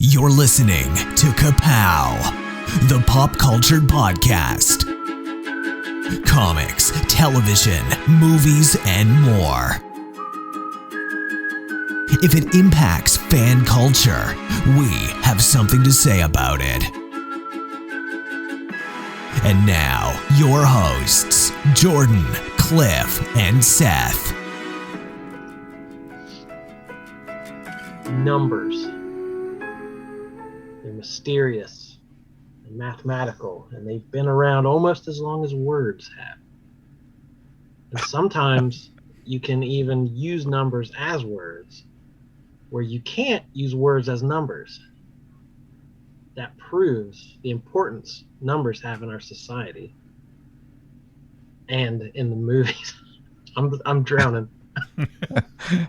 You're listening to Ka-Pow, the pop culture podcast. Comics, television, movies, and more. If it impacts fan culture, we have something to say about it. And now, your hosts, Jordan, Cliff, and Seth. Numbers. They're mysterious and mathematical, and they've been around almost as long as words have. And sometimes you can even use numbers as words, where you can't use words as numbers. That proves the importance numbers have in our society and in the movies. I'm drowning.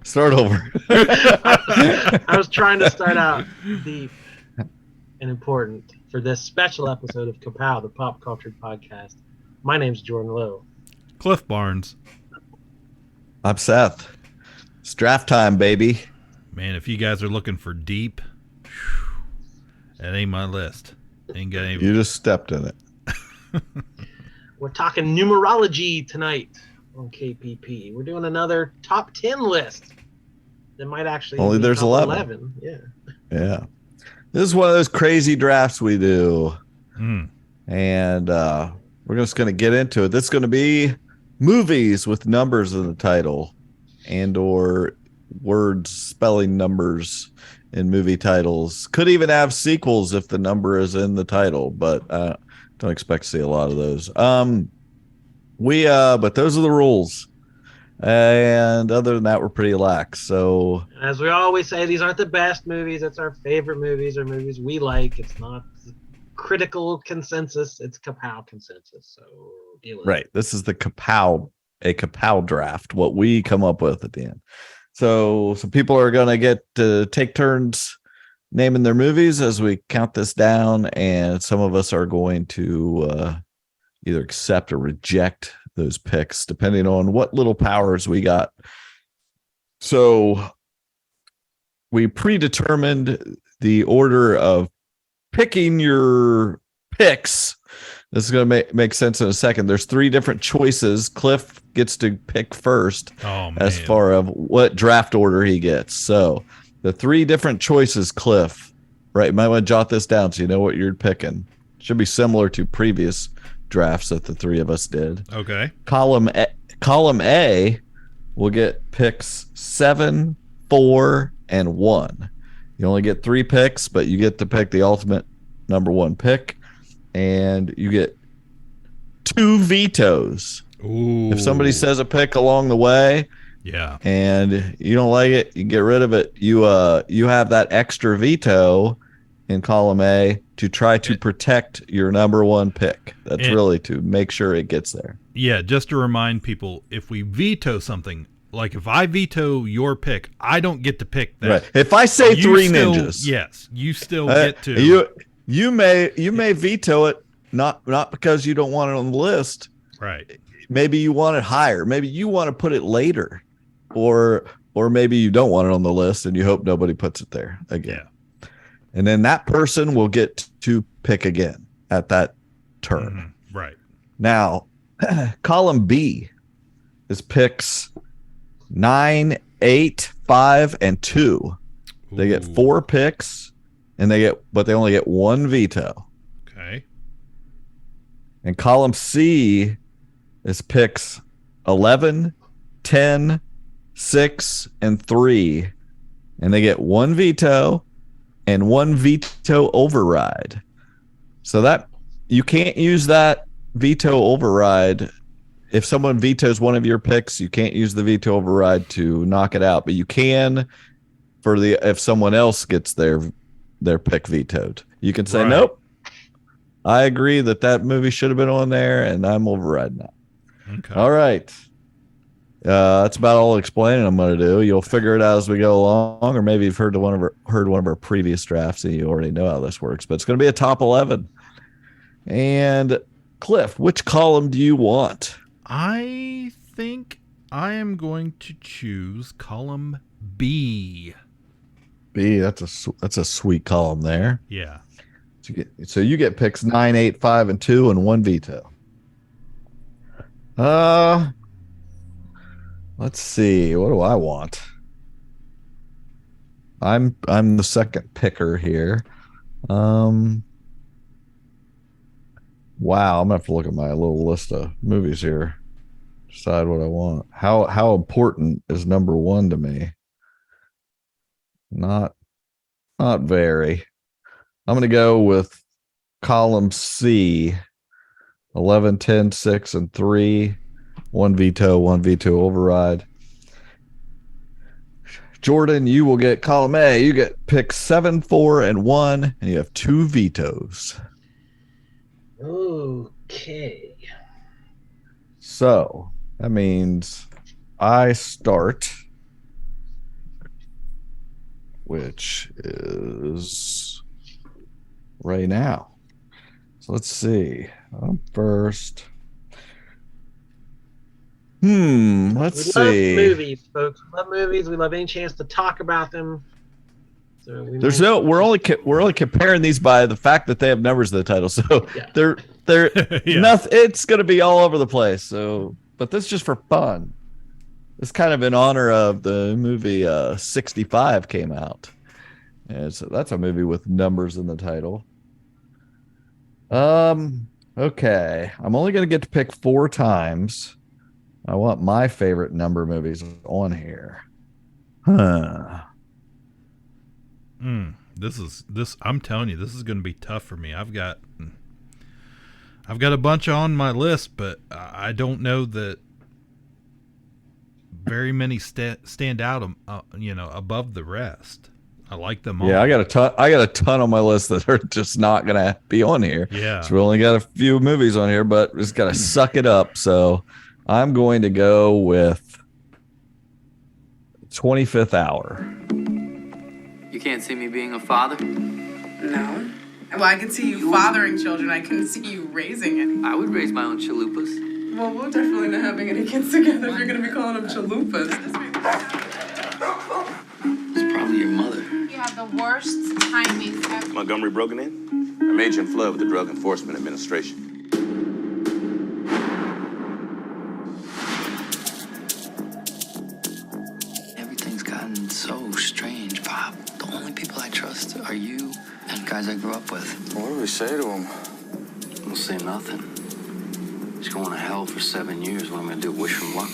Start over. I was trying to start out deep and important for this special episode of Ka-Pow, the pop culture podcast. My name's Jordan Lowe. Cliff Barnes. I'm Seth. It's draft time, baby. Man, if you guys are looking for deep, that ain't my list. Ain't got any. You just stepped in it. We're talking numerology tonight on KPP. We're doing another top 10 list that might actually only be there's top 11. Yeah. This is one of those crazy drafts we do. And we're just going to get into it. This is going to be movies with numbers in the title and or words spelling numbers in movie titles. Could even have sequels if the number is in the title, but don't expect to see a lot of those. But those are the rules. And other than that, we're pretty lax. So as we always say, these aren't the best movies. It's our favorite movies or movies we like. It's not critical consensus. It's Ka-Pow consensus. So deal with it. This is the Ka-Pow, a Ka-Pow draft, what we come up with at the end. So some people are going to get to take turns naming their movies as we count this down. And some of us are going to either accept or reject those picks, depending on what little powers we got. So we predetermined the order of picking your picks. This is going to make sense in a second. There's 3 different choices. Cliff gets to pick first as far as what draft order he gets. So the 3 different choices, Cliff, right? You might want to jot this down so you know what you're picking. Should be similar to previous drafts that the 3 of us did. Okay. Column A will get picks 7, 4, and 1. You only get 3 picks, but you get to pick the ultimate number 1 pick, and you get 2 vetoes. Ooh. If somebody says a pick along the way, and you don't like it, you can get rid of it. You have that extra veto in column A to try to protect your number 1 pick. That's really to make sure it gets there. Yeah, just to remind people, if we veto something, like if I veto your pick, I don't get to pick that. Right. If I say Three Ninjas, yes, you still get to. You may veto it, not because you don't want it on the list. Right. Maybe you want it higher. Maybe you want to put it later, or maybe you don't want it on the list and you hope nobody puts it there again. Yeah. And then that person will get to pick again at that turn. Mm-hmm. Right. Now, column B is picks 9, 8, 5, and 2. They get 4 picks, but they only get 1 veto. Okay. And column C is picks 11, 10, 6, and 3. And they get 1 veto and 1 veto override. So that you can't use that veto override. If someone vetoes one of your picks, you can't use the veto override to knock it out, but you can if someone else gets their pick vetoed. You can say, Nope, I agree that movie should have been on there and I'm overriding that. Okay. All right. That's about all explaining I'm going to do. You'll figure it out as we go along, or maybe you've heard one of our previous drafts and you already know how this works. But it's going to be a top 11. And Cliff, which column do you want? I think I am going to choose column B. B. That's a sweet column there. Yeah. So you get picks 9, 8, 5, and 2, and 1 veto. Let's see. What do I want? I'm the second picker here. Wow, I'm gonna have to look at my little list of movies here. Decide what I want. How important is number 1 to me? Not very. I'm gonna go with column C, 11, 10, 6, and 3. 1 veto override. Jordan, you will get column A. You get pick 7, 4, and 1, and you have 2 vetoes. Okay. So that means I start, which is right now. So let's see. I'm first. Let's see. We love movies, folks. We love movies. We love any chance to talk about them. So we're only comparing these by the fact that they have numbers in the title. So yeah. they're Yeah. nothing. It's going to be all over the place. So, but this is just for fun. It's kind of in honor of the movie 65 came out. And so that's a movie with numbers in the title. Okay. I'm only going to get to pick 4 times. I want my favorite number movies on here. This I'm telling you, this is going to be tough for me. I've got a bunch on my list, but I don't know that very many stand out above the rest. I like them all. Yeah, I got a ton on my list that are just not gonna be on here. Yeah. So we only got a few movies on here, but we just gotta suck it up. So I'm going to go with 25th Hour. You can't see me being a father? No. Well, I can see you fathering children. I couldn't see you raising any. I would raise my own chalupas. Well, we're definitely not having any kids together if you're going to be calling them chalupas. It's probably your mother. You have the worst timing ever. Montgomery broken in? A major in flood with the Drug Enforcement Administration. Everything's gotten so strange, Bob. The only people I trust are you and guys I grew up with. What do we say to him? We'll say nothing. He's going to hell for 7 years. What am I going to do? Wish him luck?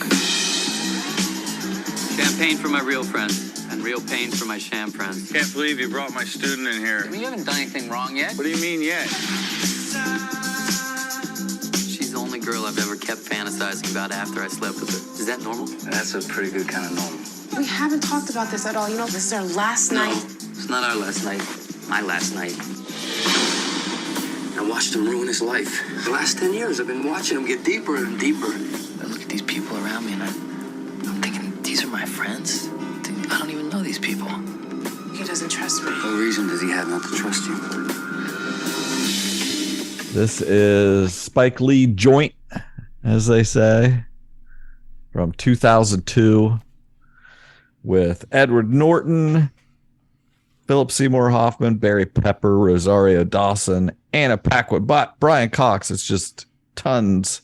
Champagne for my real friends and real pain for my sham friends. Can't believe you brought my student in here. I mean, you haven't done anything wrong yet. What do you mean yet? She's the only girl I've ever kept fantasizing about after I slept with her. Is that normal? That's a pretty good kind of normal. We haven't talked about this at all. You know, this is our last night. It's not our last night. My last night. I watched him ruin his life. The last 10 years, I've been watching him get deeper and deeper. I look at these people around me and I'm thinking, these are my friends? I don't even know these people. He doesn't trust me. What reason does he have not to trust you? This is Spike Lee joint, as they say, from 2002 with Edward Norton, Philip Seymour Hoffman, Barry Pepper, Rosario Dawson, Anna Paquin, Brian Cox. It's just tons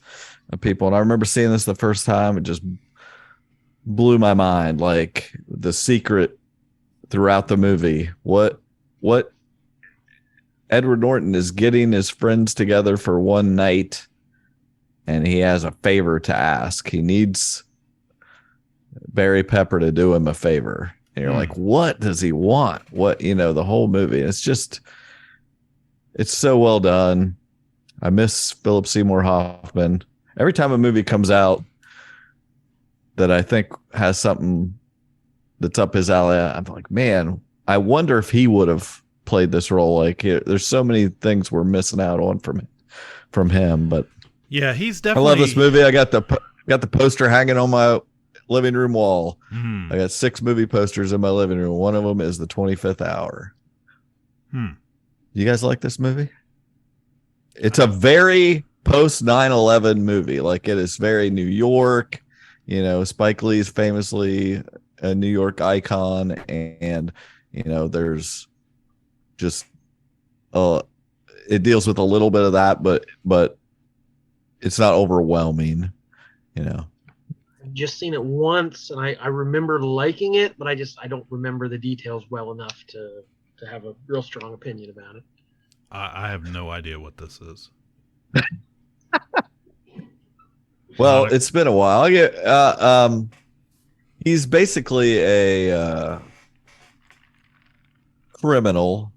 of people. And I remember seeing this the first time. It just blew my mind. Like the secret throughout the movie. What Edward Norton is getting his friends together for one night, and he has a favor to ask. He needs Barry Pepper to do him a favor. And you're like, what does he want? The whole movie. It's so well done. I miss Philip Seymour Hoffman. Every time a movie comes out that I think has something that's up his alley, I'm like, man, I wonder if he would have played this role. Like, there's so many things we're missing out on from him. But yeah, he's definitely. I love this movie. I got the poster hanging on my living room wall. I got 6 movie posters in my living room. One of them is The 25th Hour. You guys like this movie? It's a very post 9/11 movie. Like, it is very New York. Spike Lee is famously a New York icon, and there's just it deals with a little bit of that, but it's not overwhelming. I've just seen it once, and I remember liking it, but I don't remember the details well enough to have a real strong opinion about it. I have no idea what this is. Well, it's been a while. He's basically a criminal,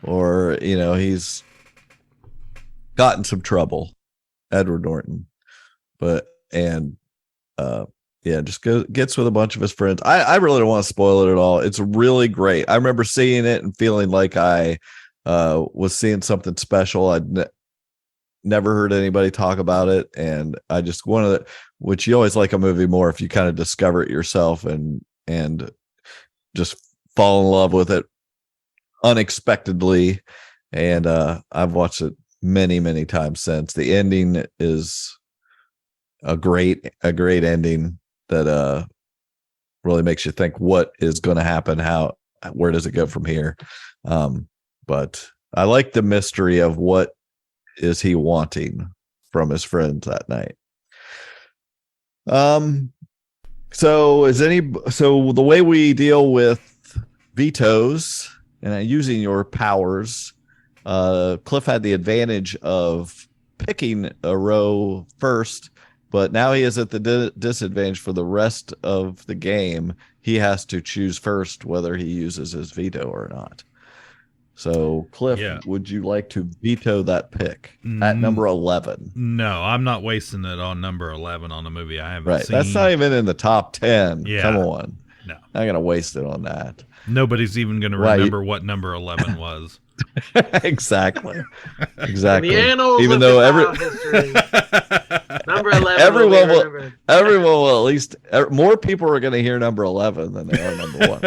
or he's gotten some trouble, Edward Norton, just gets with a bunch of his friends. I really don't want to spoil it at all. It's really great. I remember seeing it and feeling like I was seeing something special. I'd never heard anybody talk about it, and I just wanted, which you always like a movie more if you kind of discover it yourself and just fall in love with it unexpectedly. And I've watched it many, many times since. The ending is a great ending that really makes you think what is going to happen, where does it go from here. But I like the mystery of what is he wanting from his friends that night. So the way we deal with vetoes and using your powers, Cliff had the advantage of picking a row first, but now he is at the disadvantage for the rest of the game. He has to choose first whether he uses his veto or not. So, Cliff, would you like to veto that pick at number 11? No, I'm not wasting it on number 11 on a movie I haven't seen. That's not even in the top 10. Yeah. Come on. No. I'm going to waste it on that. Nobody's even going to remember what number 11 was. Exactly. In the annals even of though history, number 11 everyone will at least, more people are going to hear number 11 than they are number 1,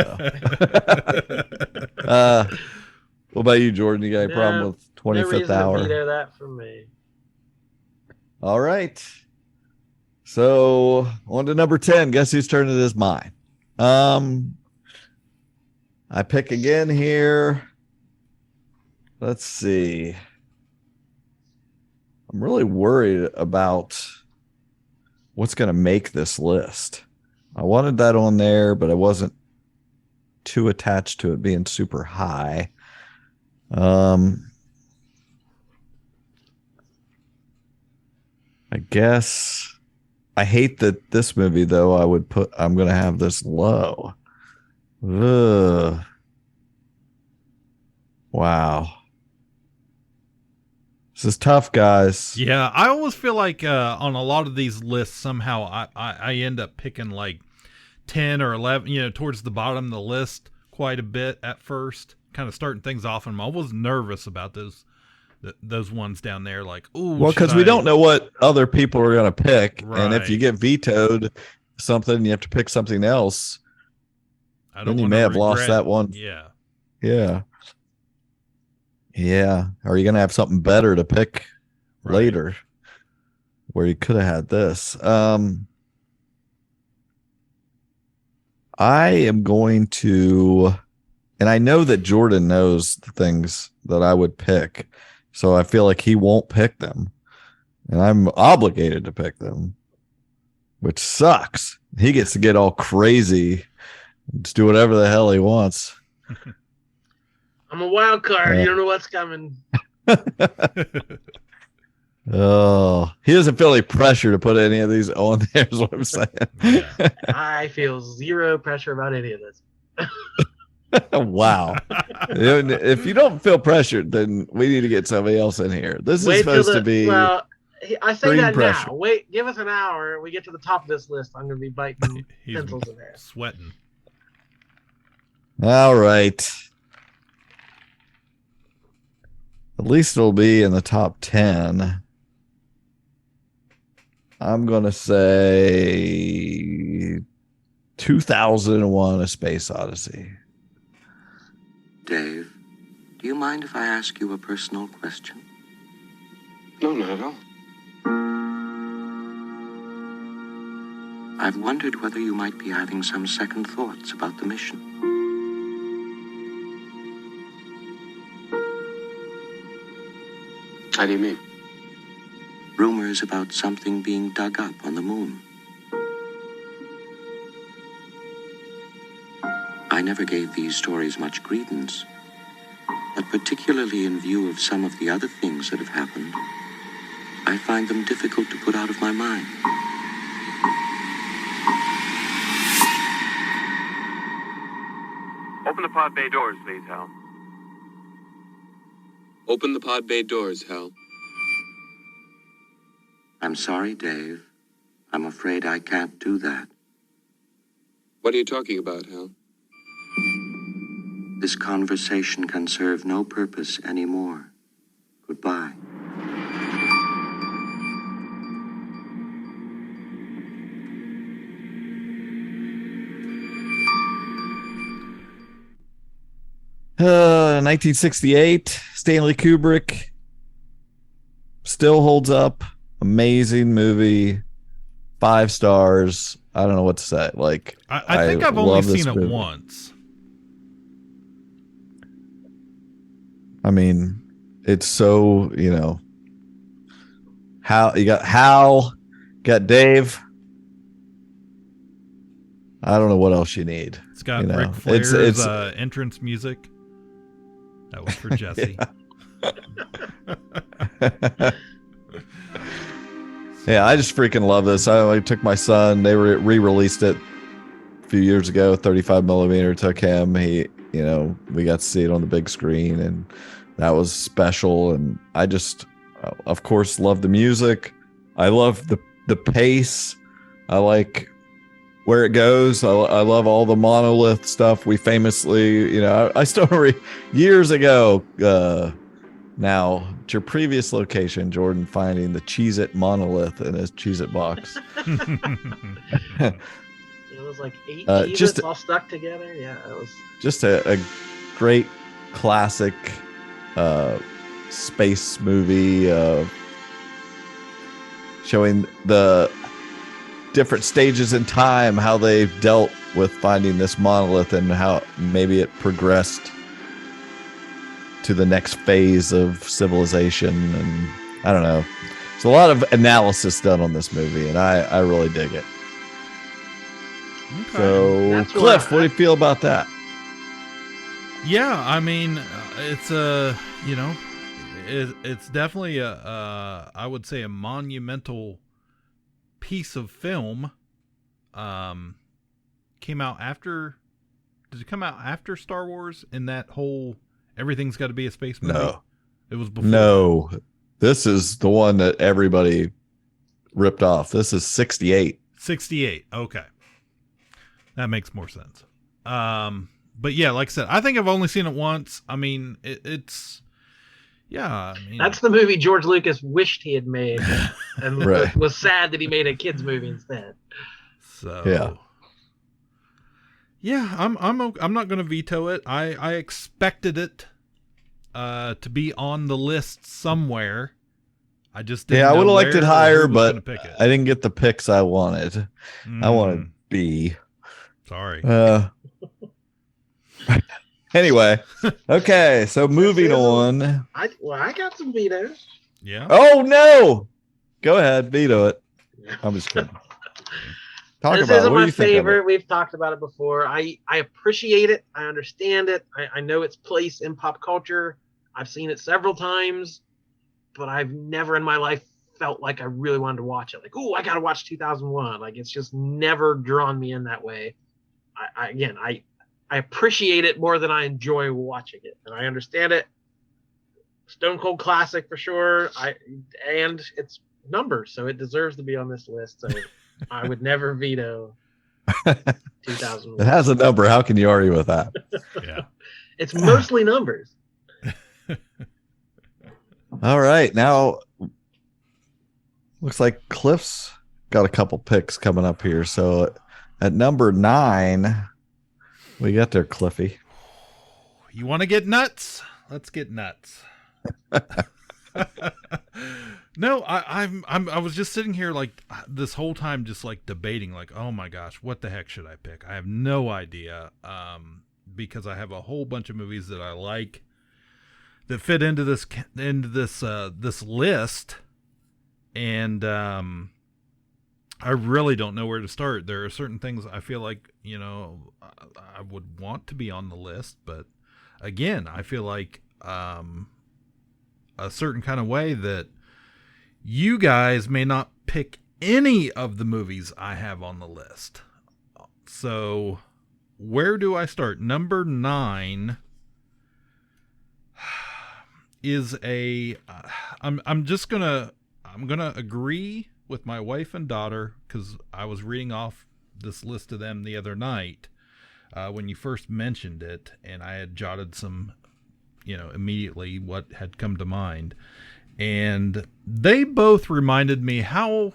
though. What about you, Jordan? You got a problem with 25th Hour? Veto that from me. All right. So on to number 10. Guess whose turn it is? Mine. I pick again here. Let's see. I'm really worried about what's going to make this list. I wanted that on there, but I wasn't too attached to it being super high. I guess I hate that this movie, though, I'm going to have this low. Ugh. Wow. This is tough, guys. Yeah, I always feel like on a lot of these lists, somehow I end up picking like 10 or 11, towards the bottom of the list quite a bit at first, kind of starting things off, and I'm always nervous about those ones down there. Like, ooh, well, because we don't know what other people are going to pick, right. And if you get vetoed something, you have to pick something else. Then you may have lost that one. Yeah. Are you going to have something better to pick later, where you could have had this? I am going to, and I know that Jordan knows the things that I would pick, so I feel like he won't pick them, and I'm obligated to pick them, which sucks. He gets to get all crazy and just do whatever the hell he wants. I'm a wild card. You don't know what's coming. Oh, he doesn't feel any pressure to put any of these on there, is what I'm saying. Yeah. I feel zero pressure about any of this. Wow. If you don't feel pressured, then we need to get somebody else in here. This is supposed to be. Well, I say that pressure. now. Wait, give us an hour. We get to the top of this list. I'm going to be biting pencils in there. Sweating. All right. At least it'll be in the top 10. I'm going to say 2001: A Space Odyssey. Dave, do you mind if I ask you a personal question? No, not at all. I've wondered whether you might be having some second thoughts about the mission. How do you mean? Rumors about something being dug up on the moon. I never gave these stories much credence, but particularly in view of some of the other things that have happened, I find them difficult to put out of my mind. Open the pod bay doors, please, Hal. Open the pod bay doors, Hal. I'm sorry, Dave. I'm afraid I can't do that. What are you talking about, Hal? This conversation can serve no purpose anymore. Goodbye. Uh, 1968, Stanley Kubrick. Still holds up. Amazing movie. 5 stars. I don't know what to say. Like, I think I've only seen it once. I mean, it's so, you know, you got Hal, got Dave. I don't know what else you need. It's got you know? Ric Flair's entrance music. That was for Jesse. Yeah, I just freaking love this. I took my son. They re-released it a few years ago. 35 millimeter. Took him. We got to see it on the big screen, and that was special. And I just, of course, love the music. I love the pace. I like where it goes. I love all the monolith stuff. We famously, I still remember years ago. Now, at your previous location, Jordan finding the Cheez-It monolith in his Cheez-It box. It was like 8 Cheez-Its all stuck together. Yeah, it was just a great classic space movie showing the different stages in time, how they've dealt with finding this monolith and how maybe it progressed to the next phase of civilization. And I don't know. There's a lot of analysis done on this movie, and I really dig it. Okay. So, Cliff, what do you feel about that? Yeah, I mean, it's it's definitely I would say a monumental piece of film. Came out after. Did it come out after Star Wars? In that whole everything's got to be a space movie. No, it was before. No, this is the one that everybody ripped off. This is 68. 68. Okay, that makes more sense. But yeah, like I said, I think I've only seen it once. I mean, it's. Yeah, I mean, that's the movie George Lucas wished he had made, and right. was sad that he made a kids movie instead. So yeah, I'm not going to veto it. I expected it to be on the list somewhere. I just didn't. Yeah, I would have liked it higher, but I didn't get the picks I wanted. I wanted B. Sorry. Anyway, okay, so moving on. I got some vetoes. Yeah. Oh no! Go ahead, veto it. I'm just kidding. This isn't my favorite. We've talked about it before. I appreciate it. I understand it. I know its place in pop culture. I've seen it several times, but I've never in my life felt like I really wanted to watch it. Like, oh, I got to watch 2001. Like, it's just never drawn me in that way. I appreciate it more than I enjoy watching it, and I understand it. Stone Cold classic for sure. And it's numbers, so it deserves to be on this list. So I would never veto 2001. It has a number. How can you argue with that? Yeah, it's mostly numbers. All right, now looks like Cliff's got a couple picks coming up here. So at number 9. We got there, Cliffy. You want to get nuts? Let's get nuts. No, I was just sitting here like this whole time, just like debating, like, oh my gosh, what the heck should I pick? I have no idea, because I have a whole bunch of movies that I like. that fit into this this list, and I really don't know where to start. There are certain things I feel like, you know, I would want to be on the list, but again, I feel like a certain kind of way that you guys may not pick any of the movies I have on the list. So where do I start? Number 9 is I'm gonna agree with my wife and daughter, because I was reading off this list to them the other night when you first mentioned it, and I had jotted some, you know, immediately what had come to mind, and they both reminded me how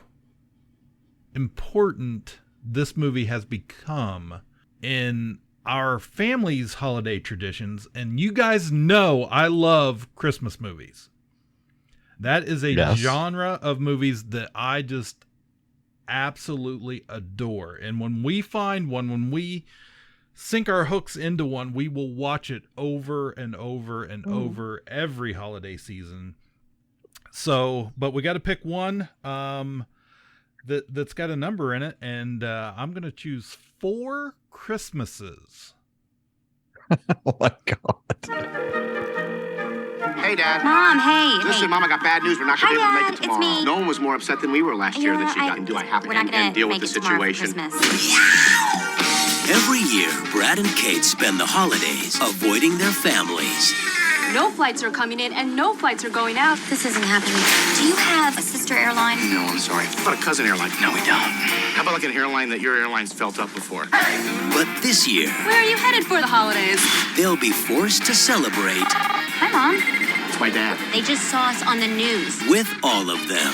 important this movie has become in our family's holiday traditions. And you guys know I love Christmas movies. That is a genre of movies that I just absolutely adore. And when we find one, when we sink our hooks into one, we will watch it over and over and over every holiday season. So, but we got to pick one that's got a number in it, and I'm going to choose 4 Christmases. Oh my God. Hey, Dad. Mom, hey. Listen, Mom, I got bad news. We're not going to be able to make it It's tomorrow. me. No one was more upset than we were last year that she got into. I have to and deal with the situation. Every year, Brad and Kate spend the holidays avoiding their families. No flights are coming in and no flights are going out. This isn't happening. Do you have a sister airline? No, I'm sorry. How about a cousin airline? No, we don't. How about like an airline that your airline's felt up before? But this year, Where are you headed for the holidays? they'll be forced to celebrate Hi, Mom. It's my dad. They just saw us on the news. with all of them.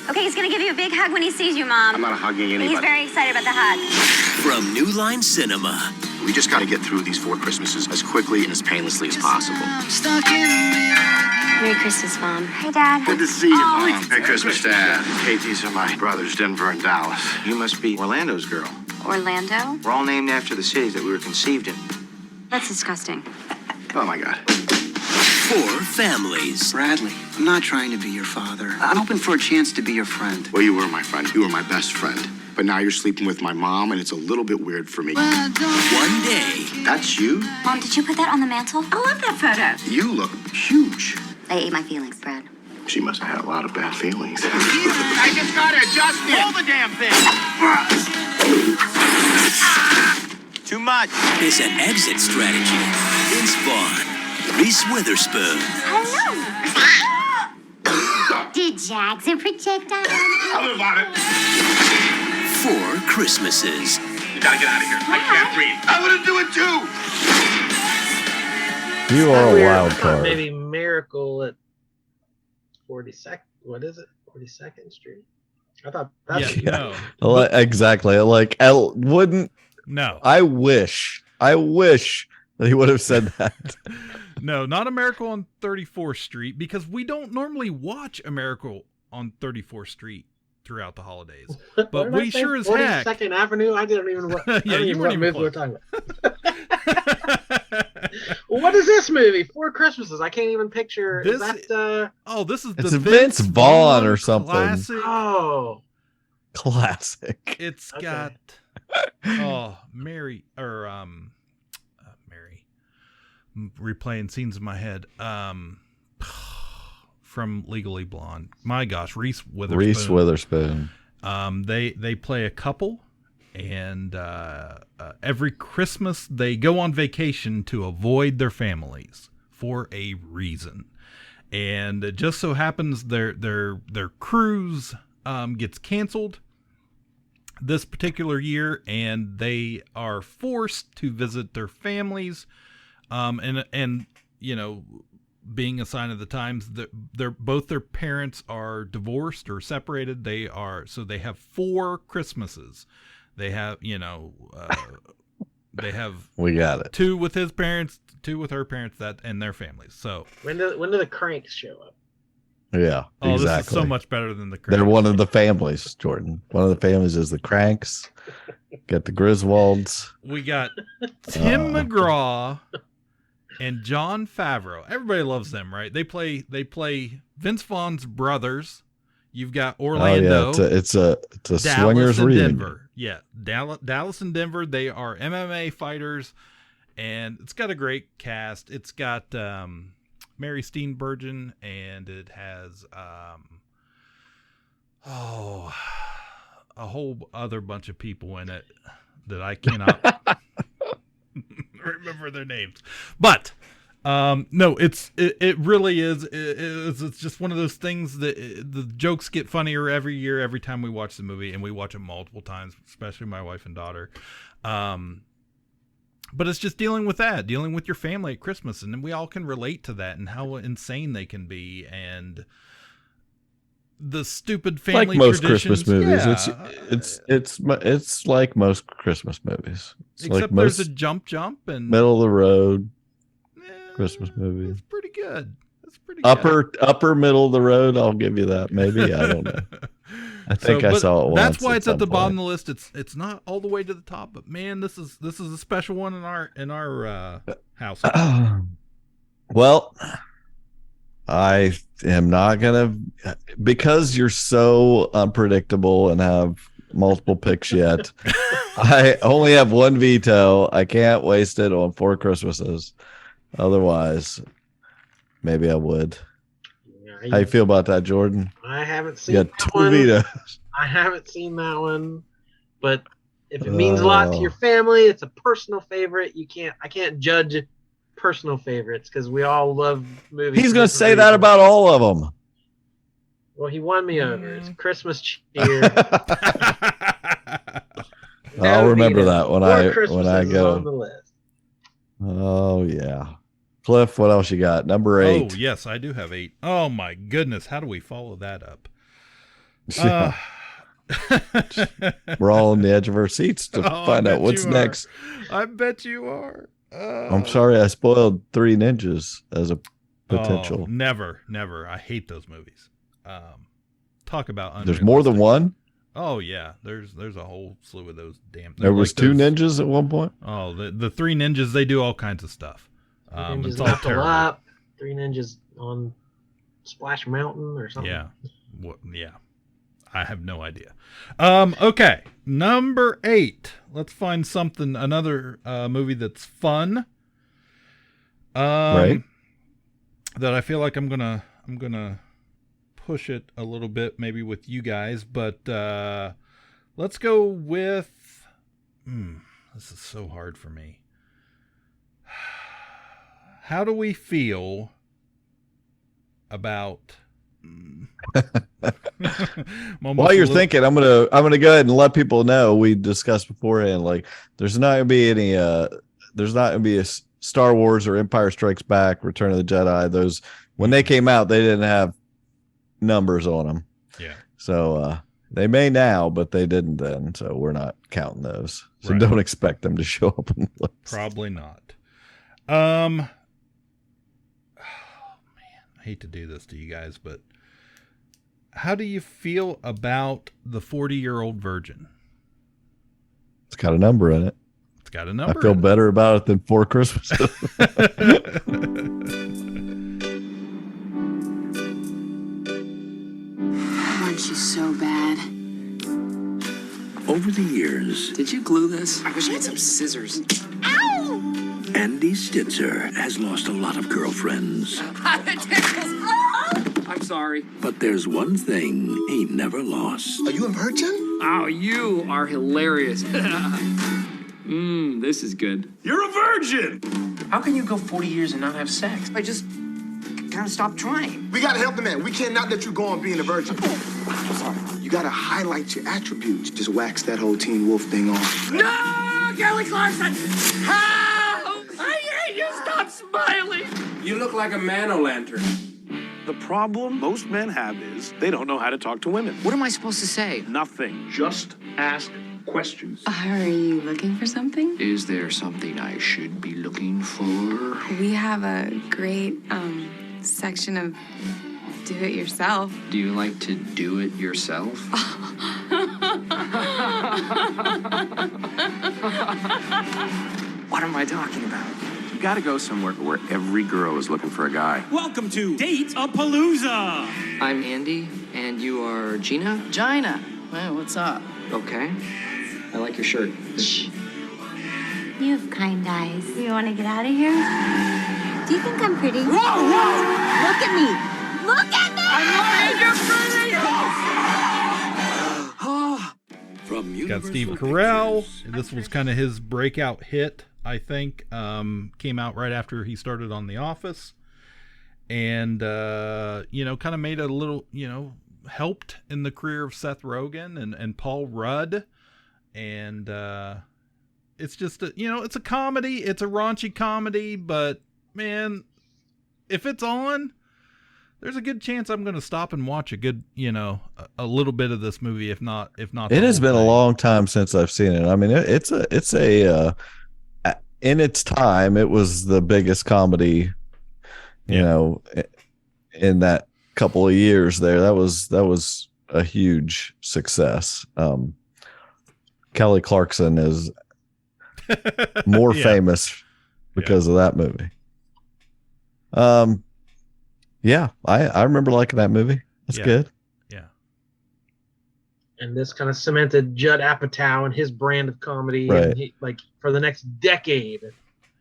Okay, he's gonna give you a big hug when he sees you, Mom. I'm not hugging anybody. He's very excited about the hug. From New Line Cinema, We just got to get through these 4 Christmases as quickly and as painlessly as possible. Merry Christmas, Mom. Hey, Dad. Good to see you, Mom. Merry Christmas, Dad. Kate, these are my brothers, Denver and Dallas. You must be Orlando's girl. Orlando? We're all named after the cities that we were conceived in. That's disgusting. Oh, my God. 4 families. Bradley, I'm not trying to be your father. I'm hoping for a chance to be your friend. Well, you were my friend. You were my best friend. But now you're sleeping with my mom, and it's a little bit weird for me. One day, That's you? Mom, did you put that on the mantle? I love that photo. You look huge. I ate my feelings, Brad. She must have had a lot of bad feelings. I just got to adjust it. Hold the damn thing. too much, is an exit strategy. Vince Vaughn, Reese Witherspoon. Hello. Did Jags and projectile? Tell me about it. 4 Christmases. You gotta get out of here. I can't breathe. I want to do it too. You are a wild I thought card. maybe Miracle at 42nd. What is it? 42nd Street. I thought that's No. Exactly. Like, I wouldn't. No. I wish that he would have said that. No, not A Miracle on 34th Street, because we don't normally watch A Miracle on 34th Street throughout the holidays. But we sure as heck. 42nd Avenue? I didn't even know you weren't even what we were talking about. Well, what is this movie? 4 Christmases. I can't even picture. This, is that this is It's the Vince Vaughn or something. Classic. Oh. Classic. It's Okay. got Mary replaying scenes in my head. From Legally Blonde. My gosh, Reese Witherspoon. They play a couple, and every Christmas they go on vacation to avoid their families for a reason. And it just so happens their cruise gets canceled this particular year, and they are forced to visit their families. And you know, being a sign of the times, that both their parents are divorced or separated. They have 4 Christmases. They have, they have. We got it. 2 with his parents, 2 with her parents, and their families. So when do the Cranks show up? Yeah, exactly. exactly. This is so much better than the Cranks. They're one of the families, Jordan. One of the families is the Cranks. Got the Griswolds. We got Tim McGraw and Jon Favreau. Everybody loves them, right? They play Vince Vaughn's brothers. You've got Orlando. Oh, yeah. It's a Dallas swingers and reunion. Denver. Yeah, Dallas and Denver. They are MMA fighters, and it's got a great cast. It's got Mary Steenburgen, and it has a whole other bunch of people in it that I cannot remember their names. But no, it really is. It's just one of those things that the jokes get funnier every year, every time we watch the movie, and we watch it multiple times, especially my wife and daughter. But it's just dealing with your family at Christmas, and we all can relate to that and how insane they can be, and the stupid family like most traditions. Christmas movies. Yeah. It's like most Christmas movies. It's Except like there's most a jump and middle of the road Christmas movie. It's pretty good. It's pretty good. Upper middle of the road. I'll give you that. Maybe I don't know. I think I saw it once. That's why it's at the bottom of the list. It's not all the way to the top, but man, this is a special one in our house. Well, I am not gonna, because you're so unpredictable and have multiple picks yet. I only have one veto. I can't waste it on 4 Christmases. Otherwise, maybe I would. How you feel about that, Jordan? I haven't seen that one. Vetoes. I haven't seen that one, but if it means a lot to your family, it's a personal favorite. I can't judge personal favorites because we all love movies. He's going to say that about all of them. Well, he won me over. It's Christmas cheer. I'll remember that when I go. On the list. Oh yeah. Cliff, what else you got? Number 8. Oh, yes, I do have 8. Oh, my goodness. How do we follow that up? Yeah. We're all on the edge of our seats to find out what's next. I bet you are. I'm sorry I spoiled 3 Ninjas as a potential. Oh, never. I hate those movies. Talk about There's more than one? Oh, yeah. There's a whole slew of those damn things. There was 2 ninjas at one point? Oh, the 3 ninjas, they do all kinds of stuff. It's all terrible. Up, 3 ninjas on Splash Mountain or something. Yeah. Yeah. I have no idea. Okay. Number 8. Let's find another movie that's fun. Right. That I feel like I'm gonna push it a little bit, maybe with you guys, but let's go with. This is so hard for me. How do we feel about? While you're thinking, I'm gonna go ahead and let people know we discussed beforehand. Like, there's not gonna be any. There's not gonna be a Star Wars or Empire Strikes Back, Return of the Jedi. Those when they came out, they didn't have numbers on them. Yeah. So they may now, but they didn't then. So we're not counting those. So Right. Don't expect them to show up on the list. Probably not. Oh man, I hate to do this to you guys, but how do you feel about The 40-Year-Old Virgin? It's got a number in it. It's got a number. I feel better about it than 4 Christmases. I want you so bad. Over the years, Did you glue this? I wish I had some scissors. Andy Stitzer has lost a lot of girlfriends. I'm sorry. But there's one thing he never lost. Are you a virgin? Oh, you are hilarious. This is good. You're a virgin! How can you go 40 years and not have sex? I just kind of stopped trying. We gotta help the man. We cannot let you go on being a virgin. I'm sorry. You gotta highlight your attributes. Just wax that whole Teen Wolf thing off. No! Kelly Clarkson! Help! I hate you! Stop smiling! You look like a man-o'-lantern. The problem most men have is they don't know how to talk to women. What am I supposed to say? Nothing. Just ask questions. Are you looking for something? Is there something I should be looking for? We have a great section of do-it-yourself. Do you like to do it yourself? What am I talking about? gotta go somewhere where every girl is looking for a guy. Welcome to Date-A-Palooza! I'm Andy, and you are Gina? Gina. Well, what's up? Okay. I like your shirt. You have kind eyes. You want to get out of here? Do you think I'm pretty? Whoa, whoa! Look at me! Look at me! Got Steve Carell. This was kind of his breakout hit, I think. Came out right after he started on The Office. And, kind of made a little, helped in the career of Seth Rogen and Paul Rudd. And it's just, it's a comedy. It's a raunchy comedy. But, man, if it's on, there's a good chance I'm going to stop and watch a good, a little bit of this movie. If not. It has been a long time since I've seen it. I mean, it's a in its time, it was the biggest comedy, in that couple of years there. That was a huge success. Kelly Clarkson is more famous because of that movie. Yeah, I remember liking that movie. That's good. Yeah. And this kind of cemented Judd Apatow and his brand of comedy. Right. And he, for the next decade.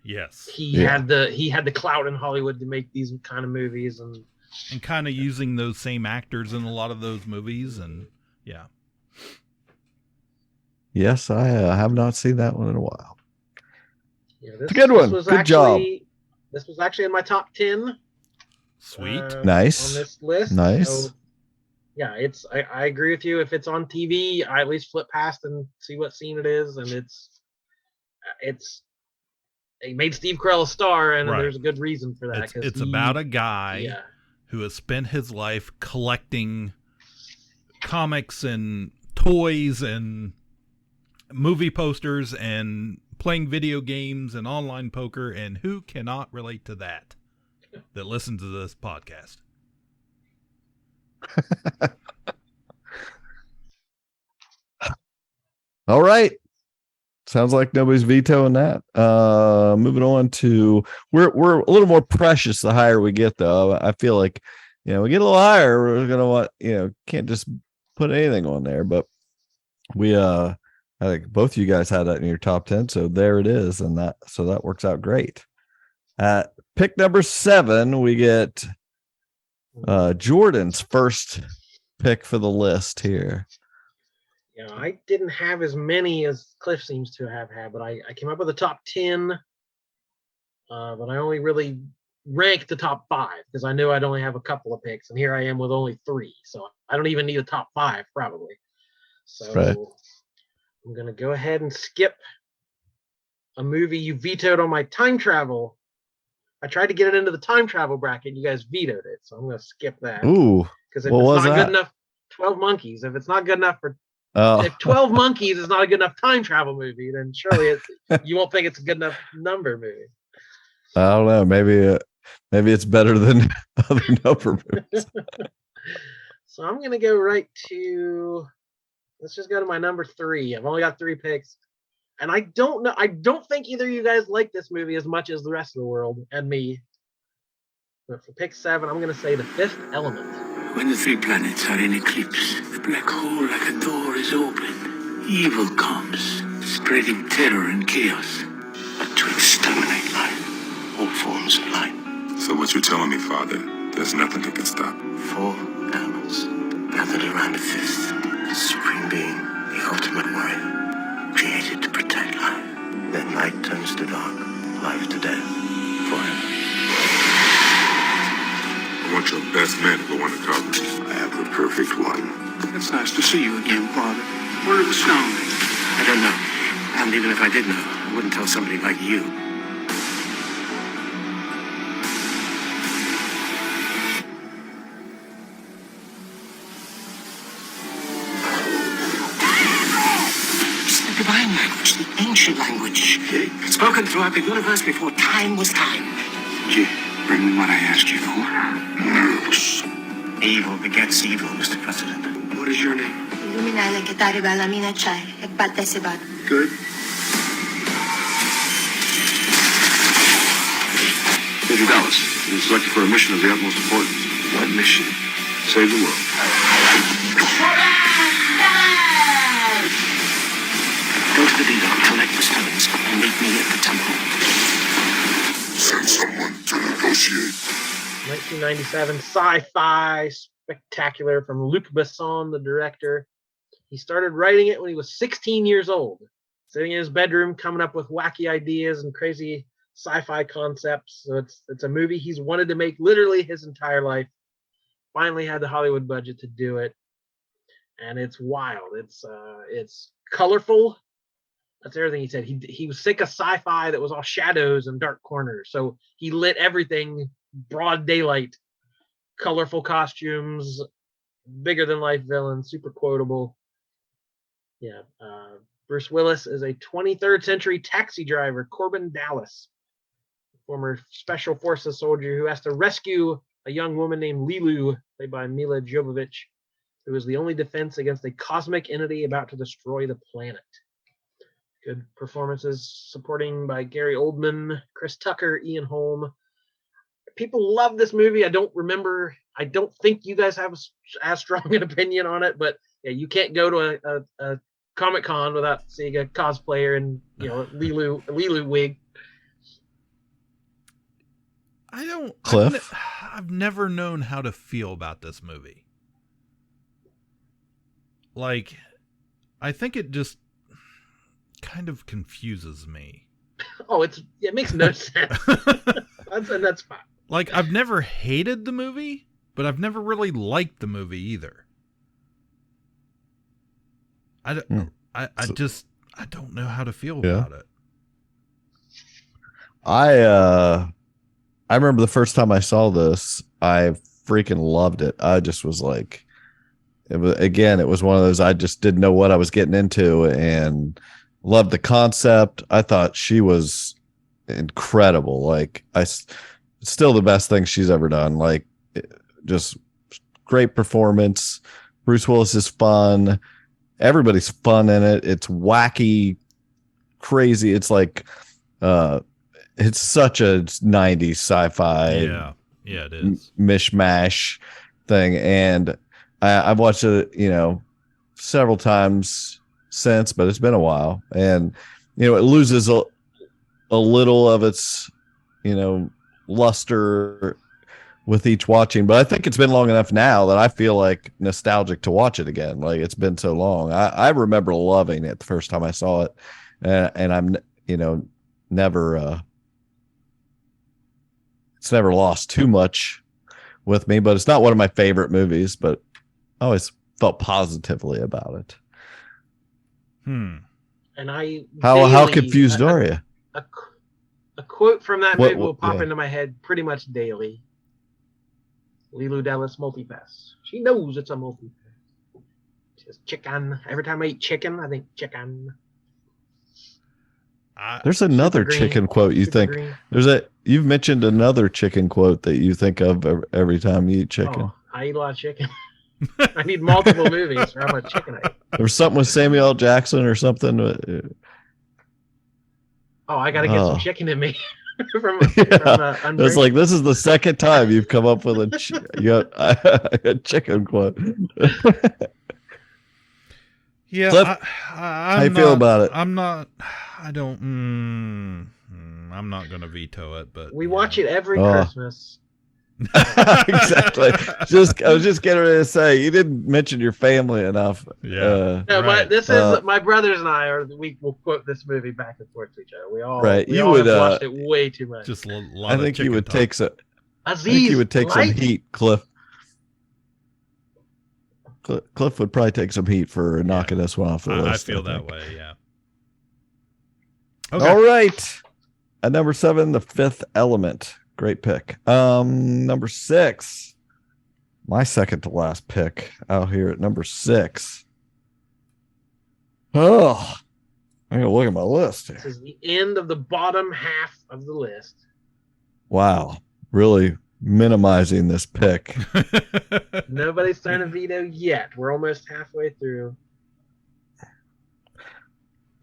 Yes. He had the clout in Hollywood to make these kind of movies and kind of using those same actors in a lot of those movies. And yeah. Yes, I have not seen that one in a while. Yeah, it's a good one. Good job. This was actually in my top 10. Sweet. Nice. On this list. Nice. So, yeah, I agree with you. If it's on TV, I at least flip past and see what scene it is. And it made Steve Carell a star, and there's a good reason for that. It's about a guy who has spent his life collecting comics and toys and movie posters and playing video games and online poker, and who cannot relate to that listens to this podcast? All right. Sounds like nobody's vetoing that. Moving on to we're a little more precious the higher we get, though. I feel like we get a little higher, we're gonna want can't just put anything on there. But we I think both of you guys had that in your top 10, so there it is, and that works out great. At pick number 7, we get Jordan's first pick for the list here. I didn't have as many as Cliff seems to have had, but I came up with a top 10. But I only really ranked the top 5 because I knew I'd only have a couple of picks, and here I am with only 3. So I don't even need a top 5 probably. So I'm gonna go ahead and skip a movie you vetoed on my time travel. I tried to get it into the time travel bracket. You guys vetoed it, so I'm going to skip that. Ooh, because if it's not good enough, 12 Monkeys. If it's not good enough for, if 12 Monkeys is not a good enough time travel movie, then surely you won't think it's a good enough number movie. I don't know. Maybe it's better than other number movies. So I'm going to go right to. Let's just go to my number 3. I've only got 3 picks. And I don't know. I don't think either of you guys like this movie as much as the rest of the world and me. But for pick 7, I'm going to say The Fifth Element. When the 3 planets are in eclipse, the black hole like a door is open. Evil comes, spreading terror and chaos, but to exterminate life, all forms of life. So what you're telling me, Father, there's nothing that can stop. 4 elements gathered around a fifth, the supreme being, the ultimate warrior. Created to protect life. Then light turns to dark, life to death, forever. I want your best man to go undercover. I have the perfect one. It's nice to see you again, Father. Where are the stones? I don't know. And even if I did know, I wouldn't tell somebody like you. Divine language, the ancient language, spoken throughout the universe before time was time. You bring me what I asked you for. Nerves. Evil begets evil, Mr. President. What is your name? Luminale che t'arriva alla mina c'è e batte se bat. Good. Agent Dallas, you've been selected for a mission of the utmost importance. What mission? Save the world. Go to the Beagle, collect the stones, and meet me at the temple. Send someone to negotiate. 1997 sci-fi spectacular from Luc Besson, the director. He started writing it when he was 16 years old, sitting in his bedroom, coming up with wacky ideas and crazy sci-fi concepts. So it's a movie he's wanted to make literally his entire life. Finally had the Hollywood budget to do it, and it's wild. It's colorful. That's everything he said. He was sick of sci-fi that was all shadows and dark corners. So he lit everything broad daylight, colorful costumes, bigger than life villains, super quotable. Yeah. Bruce Willis is a 23rd century taxi driver, Corbin Dallas, former special forces soldier who has to rescue a young woman named Lilu, played by Mila Jovovich, who is the only defense against a cosmic entity about to destroy the planet. Good performances supporting by Gary Oldman, Chris Tucker, Ian Holm. People love this movie. I don't think you guys have as strong an opinion on it, but yeah, you can't go to a Comic-Con without seeing a cosplayer and Lilu wig. Cliff? I've never known how to feel about this movie. Like, I think it just kind of confuses me. Oh, it makes no sense. That's fine. Like, I've never hated the movie, but I've never really liked the movie either. I don't know how to feel about it. I remember the first time I saw this, I freaking loved it. I just was like, it was one of those, I just didn't know what I was getting into and loved the concept. I thought she was incredible. Like, still the best thing she's ever done. Like, just great performance. Bruce Willis is fun. Everybody's fun in it. It's wacky, crazy. It's like, it's such a 90s sci-fi. Yeah, it is. Mishmash thing. And I've watched it, several times since, but it's been a while. And, it loses a little of its, luster with each watching, but I think it's been long enough now that I feel like nostalgic to watch it again. Like, it's been so long. I remember loving it the first time I saw it, and I'm never it's never lost too much with me, but it's not one of my favorite movies, but I always felt positively about it. And how confused are you? A quote from that movie will pop into my head pretty much daily. Lilu Dallas multipass. She knows it's a multipass. Just chicken. Every time I eat chicken, I think chicken. There's another chicken quote you think. You've mentioned another chicken quote that you think of every time you eat chicken. Oh, I eat a lot of chicken. I need multiple movies for how much chicken I eat. There's something with Samuel L. Jackson or something. I got to get some chicken in me. It's like, this is the second time you've come up with a chicken quote. Yeah, Cliff, how you feel about it? I'm not going to veto it, but we watch it every Christmas. Exactly. I was just getting ready to say, you didn't mention your family enough. Yeah. But this is my brothers and I we will quote this movie back and forth to each other. We all have watched it way too much. Just a lot. I think you would take some. Aziz, I think you would take some heat, Cliff. Cliff would probably take some heat for knocking this one off the list. I feel that way. Yeah. Okay. All right. At number 7, The Fifth Element. Great pick. Number 6, my second to last pick out here at number 6. Oh, I'm gonna look at my list here. This is the end of the bottom half of the list. Wow, really minimizing this pick. Nobody's trying to veto yet. We're almost halfway through.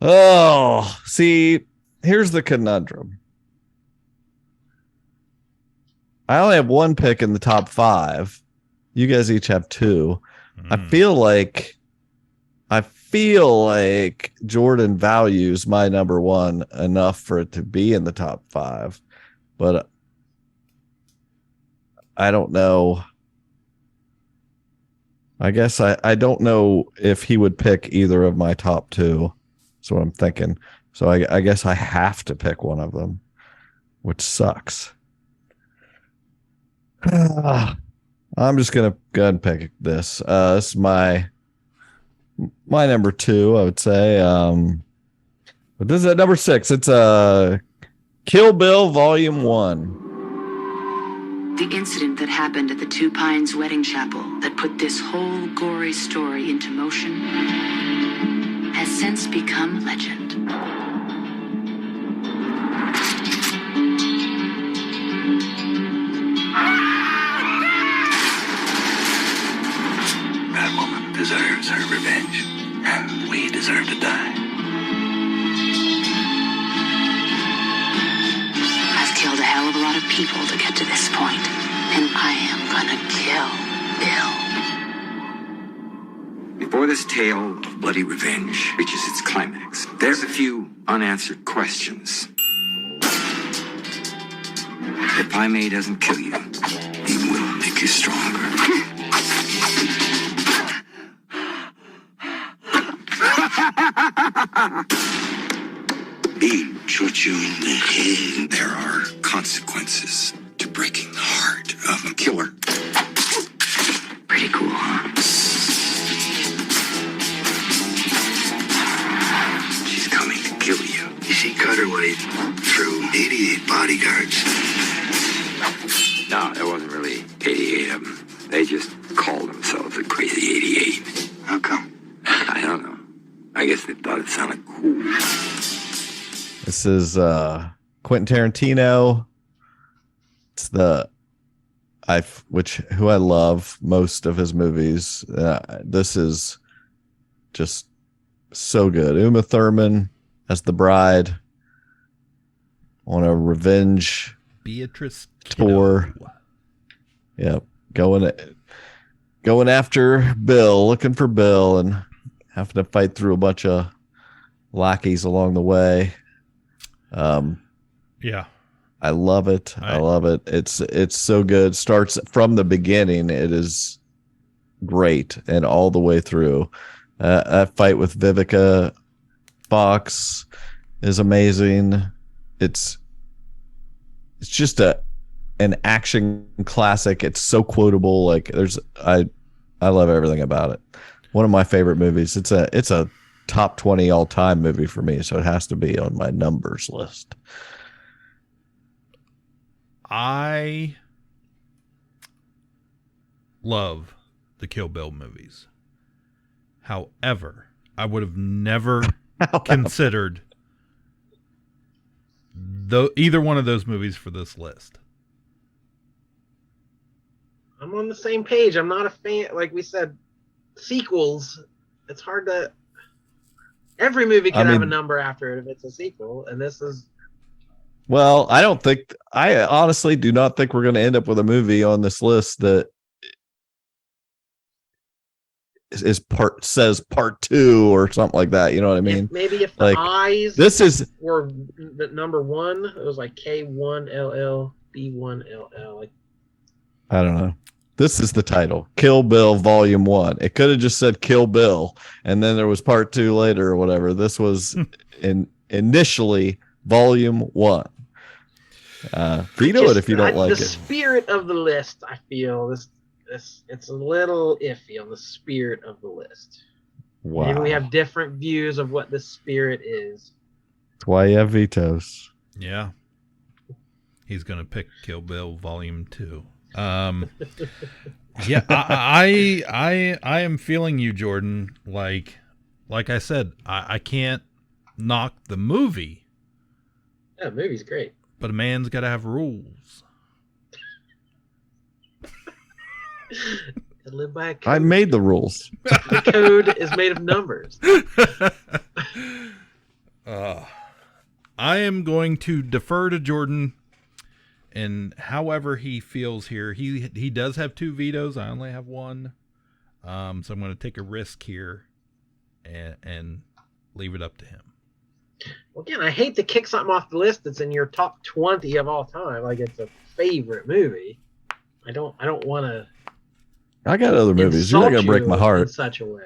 Oh, see, here's the conundrum. I only have one pick in the top 5. You guys each have 2. I feel like Jordan values my number 1 enough for it to be in the top 5, but I don't know. I guess I don't know if he would pick either of my top 2. That's what I'm thinking. So I guess I have to pick one of them, which sucks. I'm just gonna go ahead and pick this. This is my number 2, I would say. But this is at number 6. It's Kill Bill Volume 1. The incident that happened at the Two Pines wedding chapel that put this whole gory story into motion has since become legend. That woman deserves her revenge, and we deserve to die. I've killed a hell of a lot of people to get to this point, and I am gonna kill Bill. Before this tale of bloody revenge reaches its climax, there's a few unanswered questions. If Pai Mei doesn't kill you, he will make you stronger. He shot you in the head. There are consequences to breaking the heart of a killer. Pretty cool, huh? She's coming to kill you. You see, Cutter went through 88 bodyguards. No, there wasn't really 88 of them. They just called themselves the Crazy 88. How come? I don't know. I guess they thought it sounded cool. This is Quentin Tarantino. It's who I love most of his movies. This is just so good. Uma Thurman as the bride on a revenge Beatrice tour. Yep, going after Bill, looking for Bill, and having to fight through a bunch of lackeys along the way. Yeah, I love it. I love it. It's so good. Starts from the beginning. It is great, and all the way through. That fight with Vivica Fox is amazing. It's just an action classic. It's so quotable. Like I love everything about it. One of my favorite movies. It's a top 20 all-time movie for me, so it has to be on my numbers list. I love the Kill Bill movies. However, I would have never considered either one of those movies for this list. I'm on the same page. I'm not a fan. Like we said, sequels, it's hard to... Every movie can have a number after it if it's a sequel, and this is... Well, I honestly do not think we're going to end up with a movie on this list that says part 2 or something like that. You know what I mean? Maybe if the eyes were the number 1, it was like K1LL, B1LL. Like, I don't know. This is the title, Kill Bill Volume 1. It could have just said Kill Bill, and then there was part 2 later or whatever. This was initially Volume 1. Veto it if you don't like it. The spirit of the list, I feel, it's a little iffy on the spirit of the list. Wow. Maybe we have different views of what the spirit is. That's why you have vetoes. Yeah. He's going to pick Kill Bill Volume 2. Yeah, I am feeling you, Jordan. Like I said, I can't knock the movie. Yeah, the movie's great. But a man's got to have rules. Live by a code. I made the rules. The code is made of numbers. I am going to defer to Jordan and however he feels here. He does have 2 vetoes. I only have 1. So I'm going to take a risk here and leave it up to him. Well, again, I hate to kick something off the list that's in your top 20 of all time. Like it's a favorite movie. I don't want to. I got other movies. You're not going to break my heart in such a way.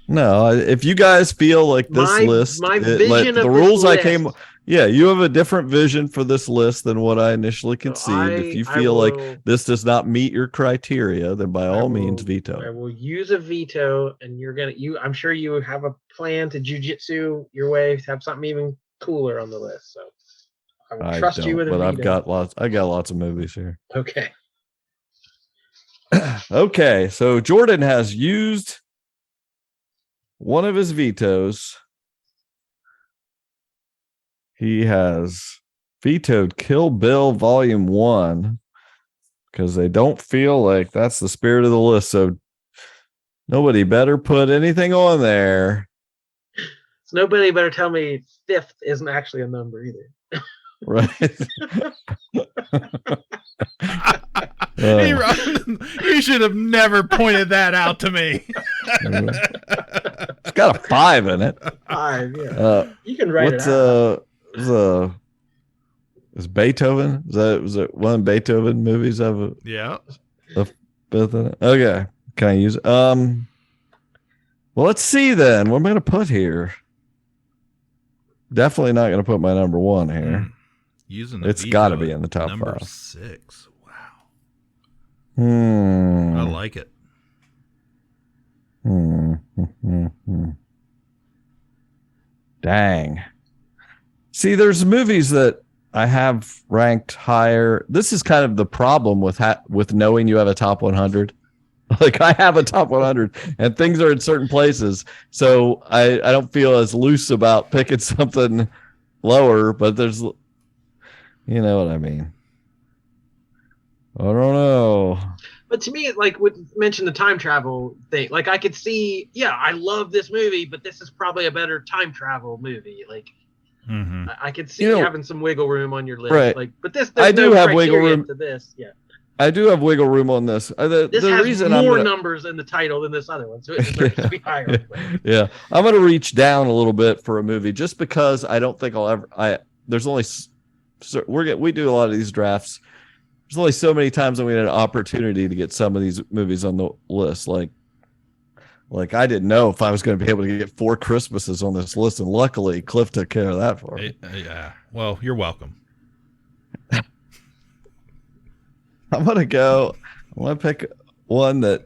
No, if you guys feel like this list, the rules I came, you have a different vision for this list than what I initially conceived. If you feel like this does not meet your criteria, then by all means veto. I will use a veto, and I'm sure you have a plan to jujitsu your way to have something even cooler on the list. So I will trust you with a veto. I got lots of movies here. Okay. Okay, so Jordan has used one of his vetoes. He has vetoed Kill Bill Volume 1 because they don't feel like that's the spirit of the list. So nobody better put anything on there. So nobody better tell me 5th isn't actually a number either. Right. You should have never pointed that out to me. It's got a 5 in it. 5, yeah. You can write it out. Is Beethoven? Was it one of Beethoven movies of it? Yeah. Okay. Can I use it? Well, let's see then. What am I going to put here? Definitely not going to put my number 1 here. It's got to be in the top 5. Number 6. Wow. I like it. Dang. See, there's movies that I have ranked higher. This is kind of the problem with knowing you have a top 100. Like I have a top 100 and things are in certain places. So I don't feel as loose about picking something lower, but there's, you know what I mean? I don't know. But to me, like would mention the time travel thing. Like I could see, I love this movie, but this is probably a better time travel movie. Like I could see having some wiggle room on your list. Right. Like, but this I do have wiggle room to this. Yeah. I do have wiggle room on this. This has more numbers in the title than this other one, so it deserves to be higher. Yeah, I'm going to reach down a little bit for a movie just because I don't think I'll ever. There's only we do a lot of these drafts. There's only so many times that we had an opportunity to get some of these movies on the list. Like I didn't know if I was going to be able to get 4 Christmases on this list, and luckily Cliff took care of that for me. Yeah, well, you're welcome. I'm gonna pick one that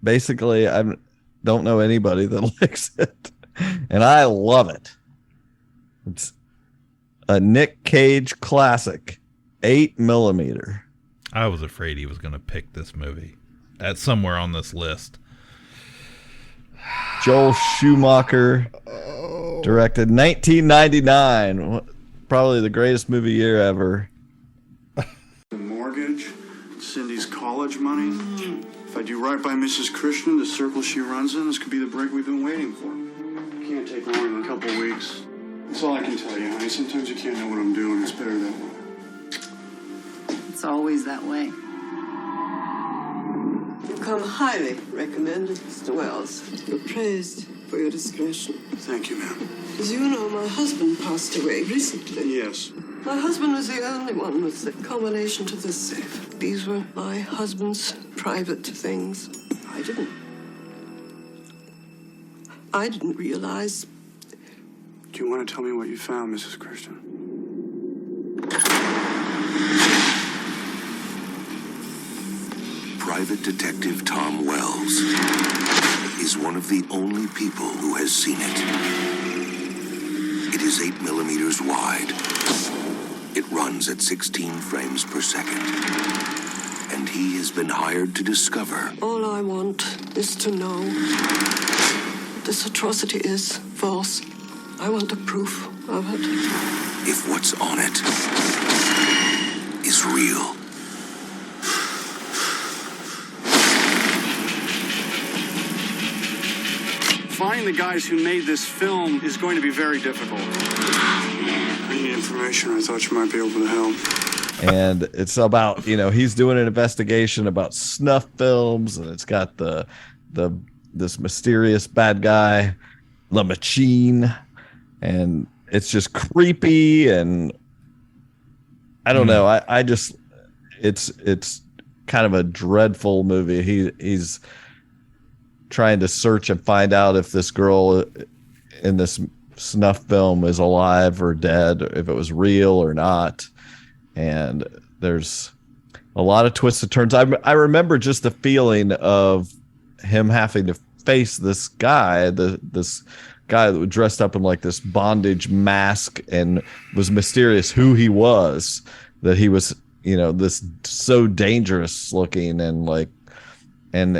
basically I don't know anybody that likes it, and I love it. It's a Nick Cage classic, 8mm. I was afraid he was going to pick this movie at somewhere on this list. Joel Schumacher directed, 1999, probably the greatest movie year ever. The mortgage, Cindy's college money. If I do right by Mrs. Christian, the circle she runs in, this could be the break we've been waiting for. Can't take longer than a couple of weeks. That's all I can tell you, honey. Sometimes you can't know what I'm doing. It's better that way. It's always that way. You come highly recommended, Mr. Wells. You're praised for your discretion. Thank you, ma'am. As you know, my husband passed away recently. Yes. My husband was the only one with the combination to this safe. These were my husband's private things. I didn't realize. Do you want to tell me what you found, Mrs. Christian? Private Detective Tom Wells is one of the only people who has seen it. It is 8mm wide. It runs at 16 frames per second. And he has been hired to discover. All I want is to know this atrocity is false. I want the proof of it. If what's on it is real. Finding the guys who made this film is going to be very difficult. I need information. I thought you might be able to help. And it's about, he's doing an investigation about snuff films, and it's got this mysterious bad guy, La Machine, and it's just creepy, and I don't know. I just it's kind of a dreadful movie. He's trying to search and find out if this girl in this snuff film is alive or dead, if it was real or not. And there's a lot of twists and turns. I remember just the feeling of him having to face this guy, this guy that was dressed up in like this bondage mask and was mysterious who he was, that he was, this so dangerous looking, and like, and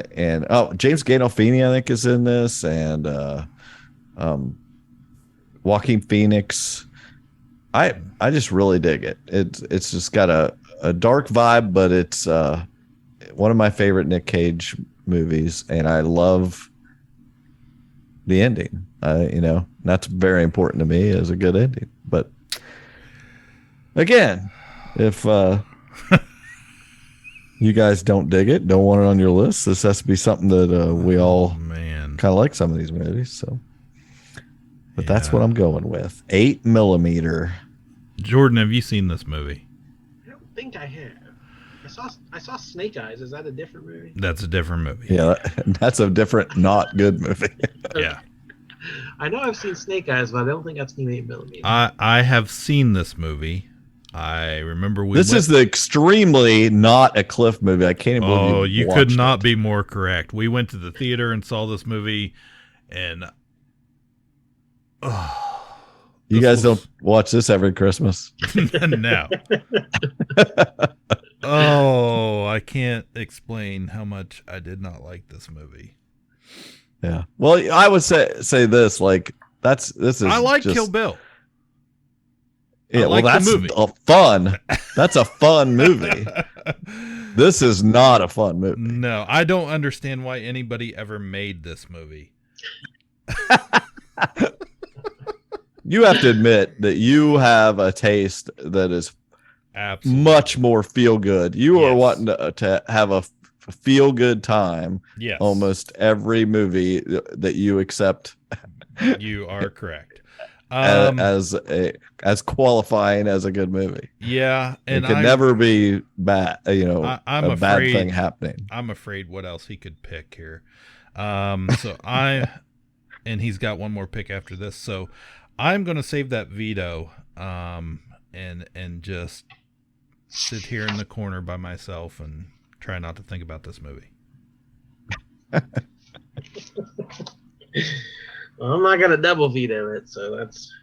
James Gandolfini, I think, is in this, and Joaquin Phoenix. I just really dig it. It's just got a dark vibe, but it's one of my favorite Nick Cage movies, and I love the ending. That's very important to me as a good ending. But again, if you guys don't dig it, don't want it on your list, this has to be something that we all kind of like some of these movies. So, but that's what I'm going with. 8mm. Jordan, have you seen this movie? I don't think I have. I saw Snake Eyes. Is that a different movie? That's a different movie. Yeah, that's a different, not good movie. Yeah. I know I've seen Snake Eyes, but I don't think I've seen 8mm. I have seen this movie. I remember this is the extremely not a Cliff movie. I can't even believe you could not be more correct. We went to the theater and saw this movie, and you guys don't watch this every Christmas. No. Oh, I can't explain how much I did not like this movie. Yeah. Well, I would say this, like, this is I like just, Kill Bill. Yeah, well, that's that's a fun movie. This is not a fun movie. No, I don't understand why anybody ever made this movie. You have to admit that you have a taste that is absolutely much more feel good. You are wanting to have a feel good time. Yes. Almost every movie that you accept. You are correct. As qualifying as a good movie. Yeah, and it could never be bad. I'm a bad thing happening. I'm afraid what else he could pick here. And he's got one more pick after this. So I'm going to save that veto and just sit here in the corner by myself and try not to think about this movie. Well, I'm not going to double veto it, so that's...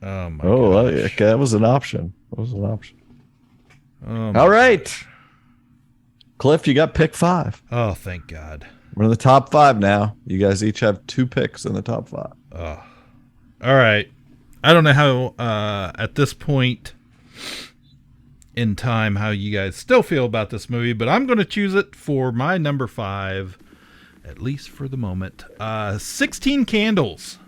Oh, my God. Okay, that was an option. Oh, all right. Gosh. Cliff, you got pick 5. Oh, thank God. We're in the top 5 now. You guys each have 2 picks in the top 5. Oh. All right. I don't know how, at this point in time, how you guys still feel about this movie, but I'm going to choose it for my number 5, at least for the moment. 16 Candles.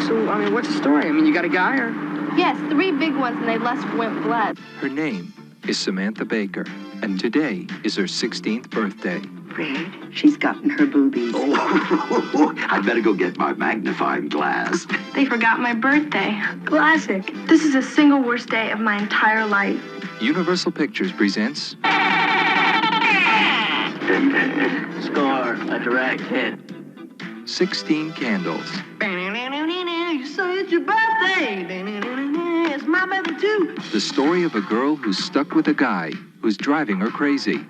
So, what's the story? You got a guy or? Yes, 3 big ones, and they went blood. Her name is Samantha Baker, and today is her 16th birthday. Fred, she's gotten her boobies. Oh, I'd better go get my magnifying glass. They forgot my birthday. Classic. This is the single worst day of my entire life. Universal Pictures presents... Score, a direct hit. 16 Candles. You say it's your birthday. It's my birthday too. The story of a girl who's stuck with a guy who's driving her crazy.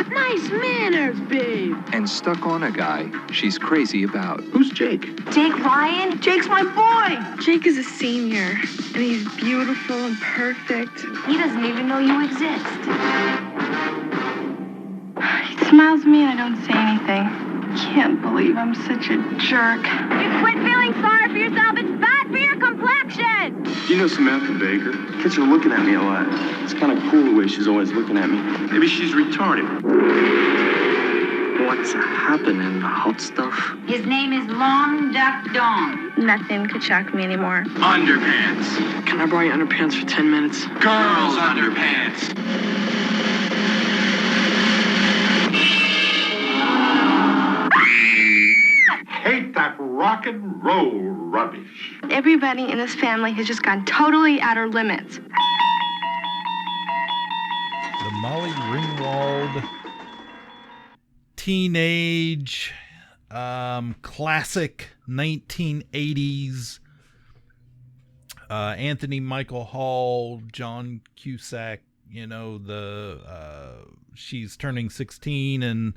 Nice manners, babe. And stuck on a guy she's crazy about. Who's Jake? Jake Ryan? Jake's my boy. Jake is a senior, and he's beautiful and perfect. He doesn't even know you exist. He smiles at me and I don't say anything. Can't believe I'm such a jerk. You quit feeling sorry for yourself. It's bad for your complexion. Do you know Samantha Baker? Kids are looking at me a lot. It's kind of cool the way she's always looking at me. Maybe she's retarded. What's happening, hot stuff? His name is Long Duck Dong. Nothing could shock me anymore. Underpants. Can I borrow your underpants for 10 minutes? Girls' underpants. Hate that rock and roll rubbish. Everybody in this family has just gone totally outer limits. The Molly Ringwald teenage classic 1980s Anthony Michael Hall, John Cusack, you know, she's turning 16 and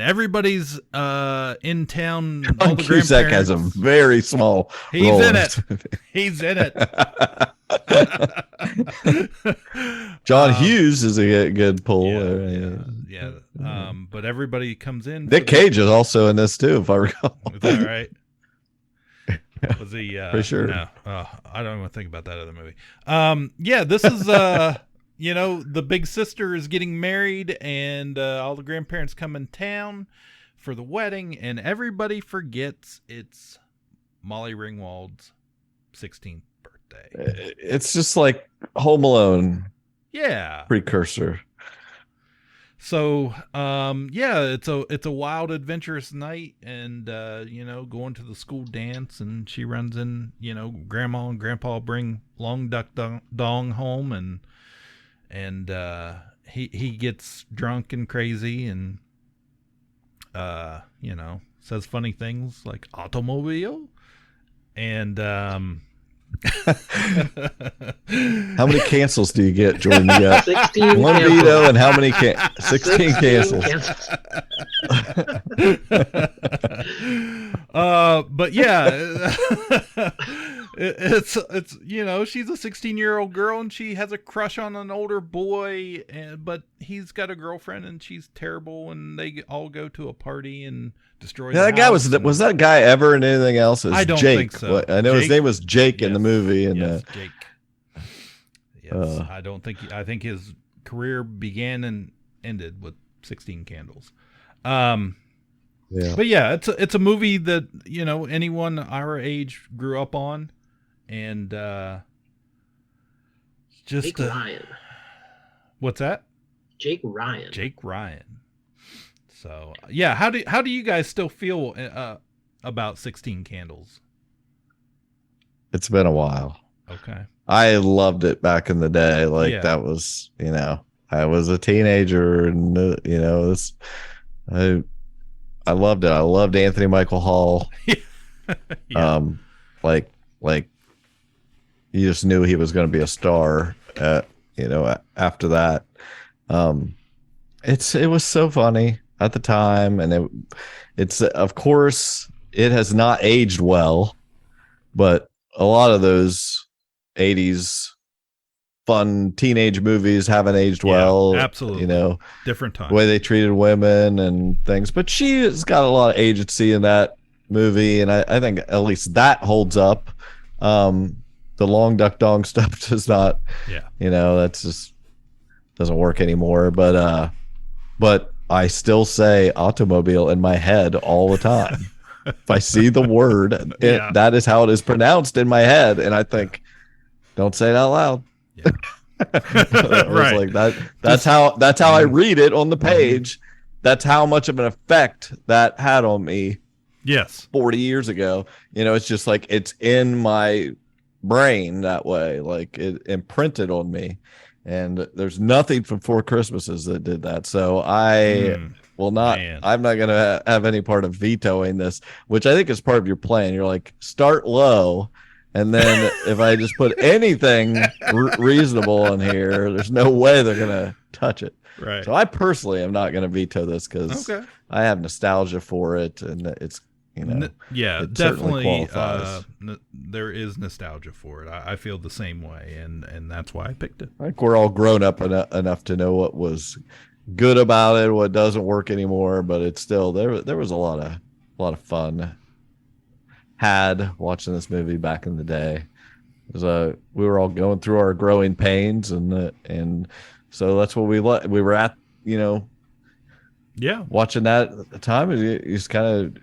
everybody's in town. John Cusack has a very small role. He's in it. John Hughes is a good pull. Yeah. But everybody comes in. Nick Cage is also in this too, if I recall. Is that right? Was he? For sure. No, I don't even think about that other movie. Yeah, this is you know, the big sister is getting married, and all the grandparents come in town for the wedding, and everybody forgets it's Molly Ringwald's 16th birthday. It's just like Home Alone. Yeah. Precursor. So, yeah, it's a wild, adventurous night, and you know, going to the school dance, and she runs in. You know, Grandma and Grandpa bring Long Duck Dong home, and he gets drunk and crazy, and you know, says funny things like automobile, and how many cancels do you get, Jordan? You got 16 one cancels. veto and how many 16 cancels. But yeah, it's you know, she's a 16-year-old girl and she has a crush on an older boy, but he's got a girlfriend and she's terrible, and they all go to a party and destroy the that guy house. was that guy ever in anything else? I don't Jake. think so. I know Jake? his name was Jake in the movie, and yes, Jake. Yes, I think his career began and ended with 16 Candles. Yeah. But yeah, it's a movie that, you know, anyone our age grew up on, and just Jake Ryan. What's that? Jake Ryan. Jake Ryan. So yeah, how do you guys still feel about 16 Candles? It's been a while. Okay. I loved it back in the day. Like Yeah. that was, you know, I was a teenager, and you know, I loved it. I loved Anthony Michael Hall. Yeah. Like you just knew he was going to be a star. You know, after that, it was so funny at the time, and it's of course it has not aged well, but a lot of those 80s fun teenage movies haven't aged well. Absolutely. You know, different time. the way they treated women and things. But she has got a lot of agency in that movie, and I think at least that holds up. The Long Duck Dong stuff does not. Yeah. You know, that's just doesn't work anymore. But I still say automobile in my head all the time. If I see the word, that is how it is pronounced in my head, and I think, don't say it out loud. Yeah. Right. Like that. That's how I read it on the page. That's how much of an effect that had on me. Yes. 40 years ago. You know, it's just like it's in my brain that way. Like it imprinted on me. And there's nothing from Four Christmases that did that. So I will not. Man. I'm not going to have any part of vetoing this, which I think is part of your plan. You're like, start low. And then if I just put anything reasonable in here, there's no way they're going to touch it. Right. So I personally am not going to veto this because I have nostalgia for it, and it's, you know, yeah, it certainly definitely. qualifies. There is nostalgia for it. I feel the same way, and that's why I picked it. I think we're all grown up enough to know what was good about it, what doesn't work anymore. But it's still there was a lot of fun had watching this movie back in the day. We were all going through our growing pains, and so that's what we were at, you know, Yeah. Watching that at the time, you just kind of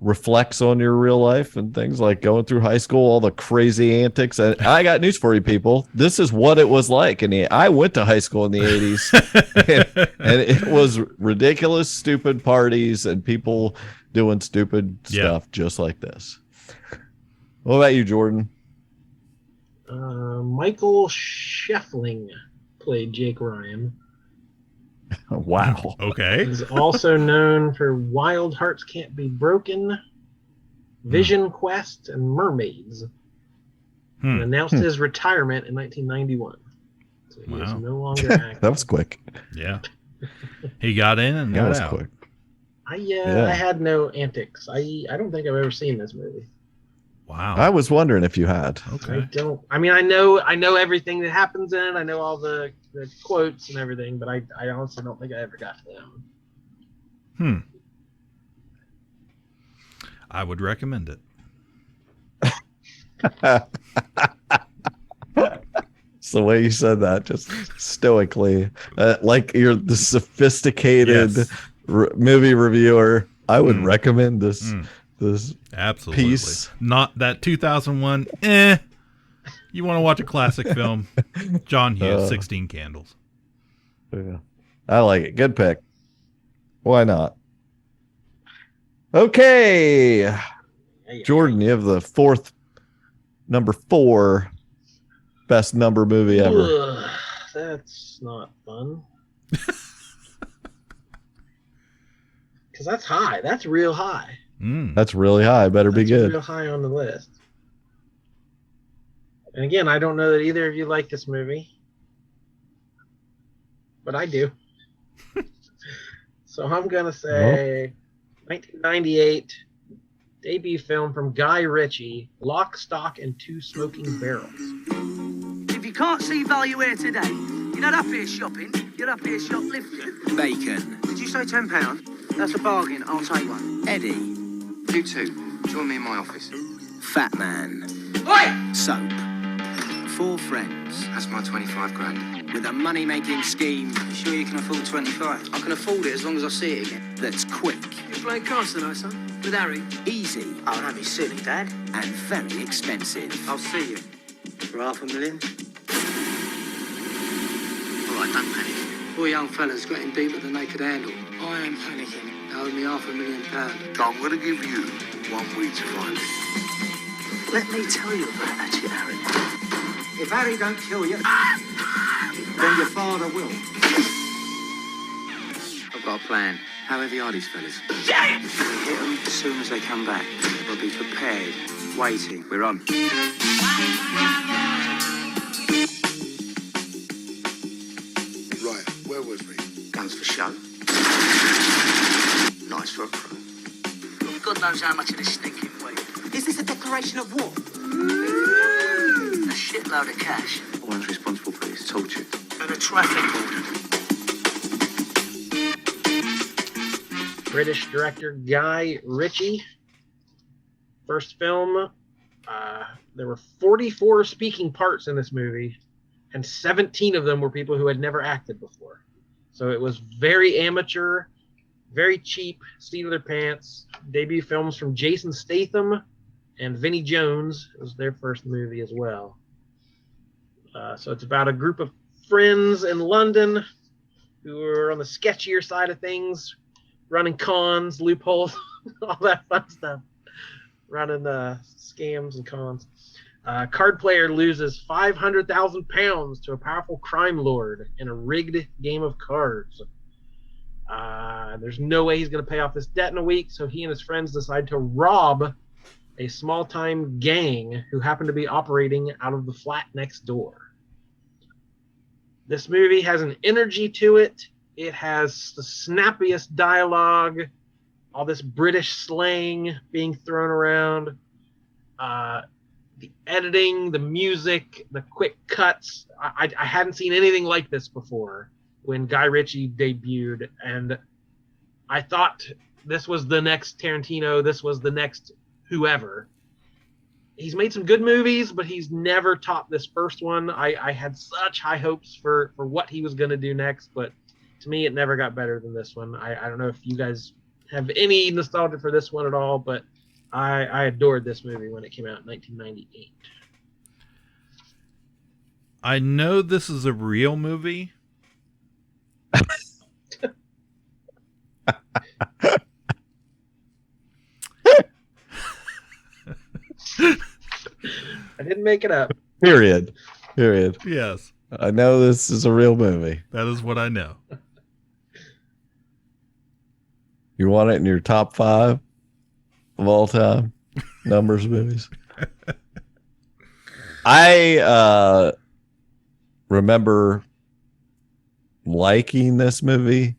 reflects on your real life and things like going through high school, all the crazy antics. And I got news for you people. This is what it was like. And I went to high school in the 80s and it was ridiculous, stupid parties and people doing stupid stuff just like this. What about you, Jordan? Michael Scheffling played Jake Ryan. Wow. Okay. He's also known for Wild Hearts Can't Be Broken, Vision Quest, and Mermaids. And announced his retirement in 1991. So he is no longer active. That was quick. Yeah. He got in and got out. Quick. I had no antics. I don't think I've ever seen this movie. Wow. I was wondering if you had. Okay. I mean, I know everything that happens in it. I know all the quotes and everything, but I honestly don't think I ever got to them. I would recommend it. It's the way you said that, just stoically, like you're the sophisticated movie reviewer. I would recommend this. This absolutely piece. Not that 2001. You want to watch a classic film? John Hughes, 16 Candles. Yeah, I like it. Good pick. Why not? Okay, Jordan, you have the number 4 best number movie ever. That's not fun. Because that's high. That's real high. That's really high. Better be good. Real high on the list. And again, I don't know that either of you like this movie, but I do. So I'm gonna say 1998 debut film from Guy Ritchie, Lock, Stock, and Two Smoking Barrels. If you can't see value here today, you're not up here shopping, you're up here shoplifting. Bacon. Did you say £10? That's a bargain, I'll take one. Eddie. You two. Join me in my office. Fat Man. Oi! Soap. 4 friends. That's my 25 grand. With a money-making scheme. You sure you can afford 25? I can afford it as long as I see it again. That's quick. You playing cards tonight, son? With Harry? Easy. Oh, don't be silly, Dad. And very expensive. I'll see you. For $500,000? All right, don't panic. 4 young fellas getting deep with the naked handle. I am panicking. They owe me £500,000. I'm going to give you 1 week to find it. Let me tell you about that shit, Harry. If Harry don't kill you, then your father will. I've got a plan. How heavy are these fellas? Hit them as soon as they come back. They'll be prepared, waiting. We're on. Right, where was we? Guns for show. Nice for a pro. God knows how much of this stinking weed. Is this a declaration of war? A shitload of cash. One's responsible for this torture. And a traffic order. British director Guy Ritchie. First film. There were 44 speaking parts in this movie, and 17 of them were people who had never acted before. So it was very amateur, very cheap, seat of their pants. Debut films from Jason Statham and Vinnie Jones. It was their first movie as well. So it's about a group of friends in London who are on the sketchier side of things, running cons, loopholes, all that fun stuff. Running scams and cons. Card player loses £500,000 to a powerful crime lord in a rigged game of cards. There's no way he's going to pay off this debt in a week, so he and his friends decide to rob a small-time gang who happen to be operating out of the flat next door. This movie has an energy to it. It has the snappiest dialogue, all this British slang being thrown around, the editing, the music, the quick cuts. I hadn't seen anything like this before when Guy Ritchie debuted, and I thought this was the next Tarantino, this was the next whoever. He's made some good movies, but he's never topped this first one. I had such high hopes for what he was going to do next, but To me, it never got better than this one. I don't know if you guys have any nostalgia for this one at all, but I adored this movie when it came out in 1998. I know this is a real movie. I didn't make it up. Period. Yes. I know this is a real movie. That is what I know. You want it in your top 5 of all time numbers movies? I remember liking this movie.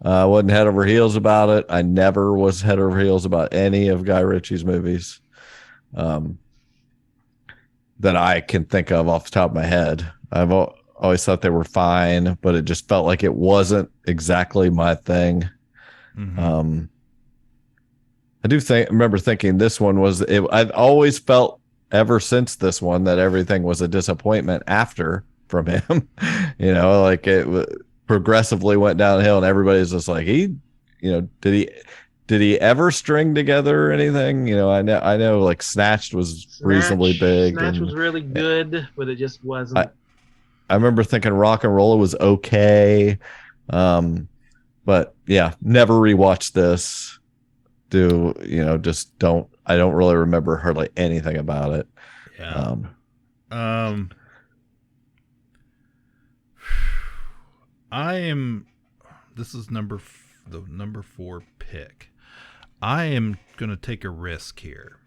I wasn't head over heels about it. I never was head over heels about any of Guy Ritchie's movies that I can think of off the top of my head. I've always thought they were fine, but it just felt like it wasn't exactly my thing. Mm-hmm. I remember thinking this one was. I've always felt ever since this one that everything was a disappointment after from him. Like it progressively went downhill, and everybody's just like, did he ever string together anything? I know like Snatched was reasonably big. Snatch was really good, but it just wasn't. I remember thinking Rock and Roller was okay. But yeah, never rewatched this. I don't really remember hardly anything about it. Yeah. This is the number 4 pick. I am going to take a risk here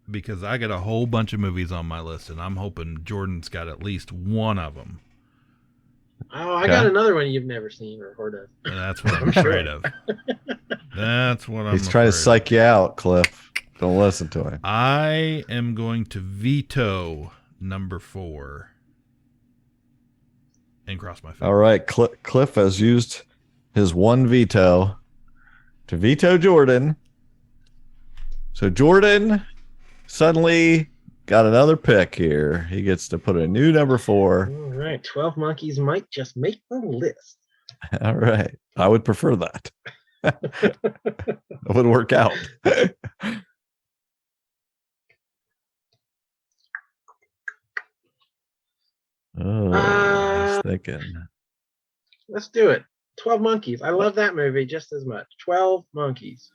because I got a whole bunch of movies on my list, and I'm hoping Jordan's got at least one of them. Oh, I got another one you've never seen or heard of. And that's what I'm afraid of. He's trying to psych you out, Cliff. Don't listen to him. I am going to veto number 4 and cross my fingers. All right, Cliff has used his one veto to veto Jordan. So Jordan suddenly got another pick here. He gets to put a new number 4. All right, 12 Monkeys might just make the list. All right. I would prefer that. That would work out. I was thinking. Let's do it. 12 Monkeys. I love that movie just as much. 12 Monkeys.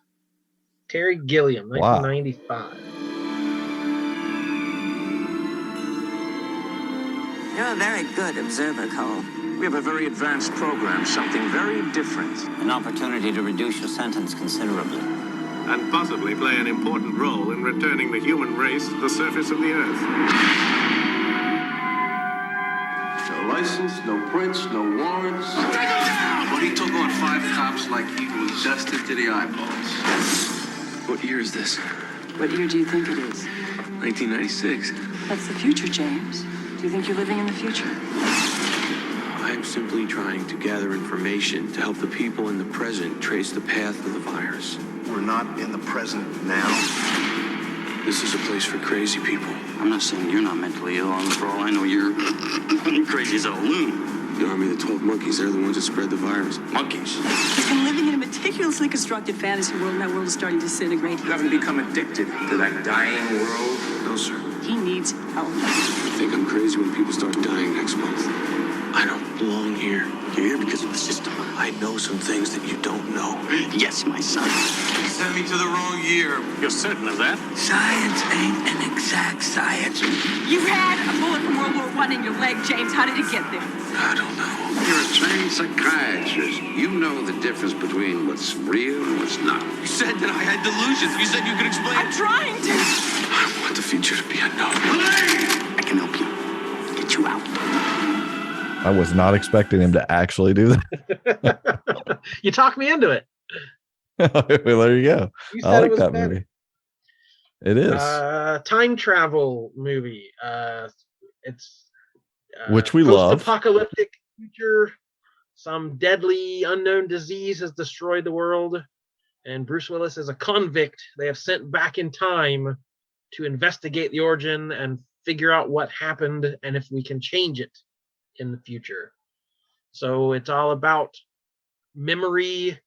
Terry Gilliam, 1995. You're a very good observer, Cole. We have a very advanced program, something very different. An opportunity to reduce your sentence considerably. And possibly play an important role in returning the human race to the surface of the Earth. No license, no prints, no warrants. Take him down! But he took on 5 cops like he was dusted to the eyeballs. What year is this? What year do you think it is? 1996. That's the future, James. Do you think you're living in the future? I'm simply trying to gather information to help the people in the present trace the path of the virus. We're not in the present now. This is a place for crazy people. I'm not saying you're not mentally ill. For all I know, you're crazy as a loon. The army of the 12 monkeys, they're the ones that spread the virus. Monkeys. He's been living in a meticulously constructed fantasy world, and that world is starting to disintegrate. You haven't become addicted to that dying world? No, sir. He needs help. I think I'm crazy when people start dying next month. I don't belong here. You're here because of the system. I know some things that you don't know. Yes, my son. You sent me to the wrong year. You're certain of that? Science ain't an exact science. You had a bullet from World War I in your leg, James. How did it get there? I don't know. You're a trained psychiatrist. You know the difference between what's real and what's not. You said that I had delusions. You said you could explain. I'm trying to. I want the future to be unknown. I can help you. Get you out. I was not expecting him to actually do that. You talked me into it. Well, there you go. I like that movie. It is. Time travel movie. It's which we love. Post-apocalyptic future. Some deadly unknown disease has destroyed the world, and Bruce Willis is a convict they have sent back in time to investigate the origin and figure out what happened and if we can change it in the future. So it's all about memory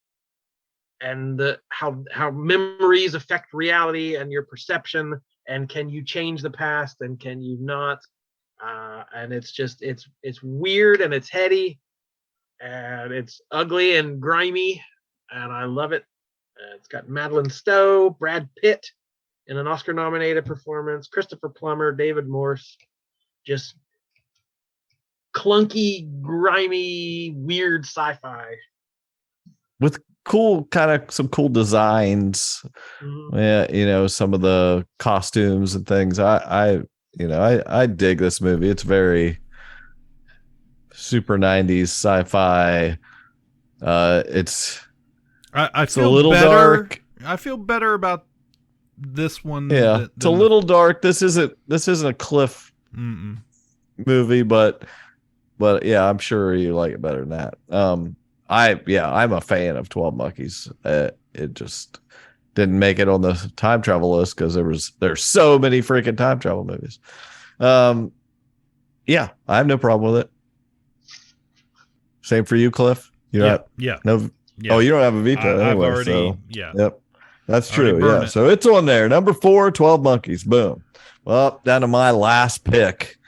and how memories affect reality and your perception, and can you change the past and can you not? And it's just it's weird and it's heady and it's ugly and grimy, and I love it. It's got Madeline Stowe, Brad Pitt in an Oscar-nominated performance, Christopher Plummer, David Morse, just clunky, grimy, weird sci-fi with some cool designs. Yeah, some of the costumes and things. I dig this movie. It's very super 90s sci-fi. It's I feel a little better, dark. I feel better about this one. Yeah, it's a little dark. This isn't a Cliff movie, but yeah, I'm sure you like it better than that. I'm a fan of 12 Monkeys. It just didn't make it on the time travel list because there's so many freaking time travel movies. Yeah, I have no problem with it. Same for you, Cliff. Yeah. Oh, you don't have a veto anyway. I've already, so, yeah. Yep. That's true. Yeah. So it's on there. Number 4, 12 Monkeys. Boom. Well, down to my last pick.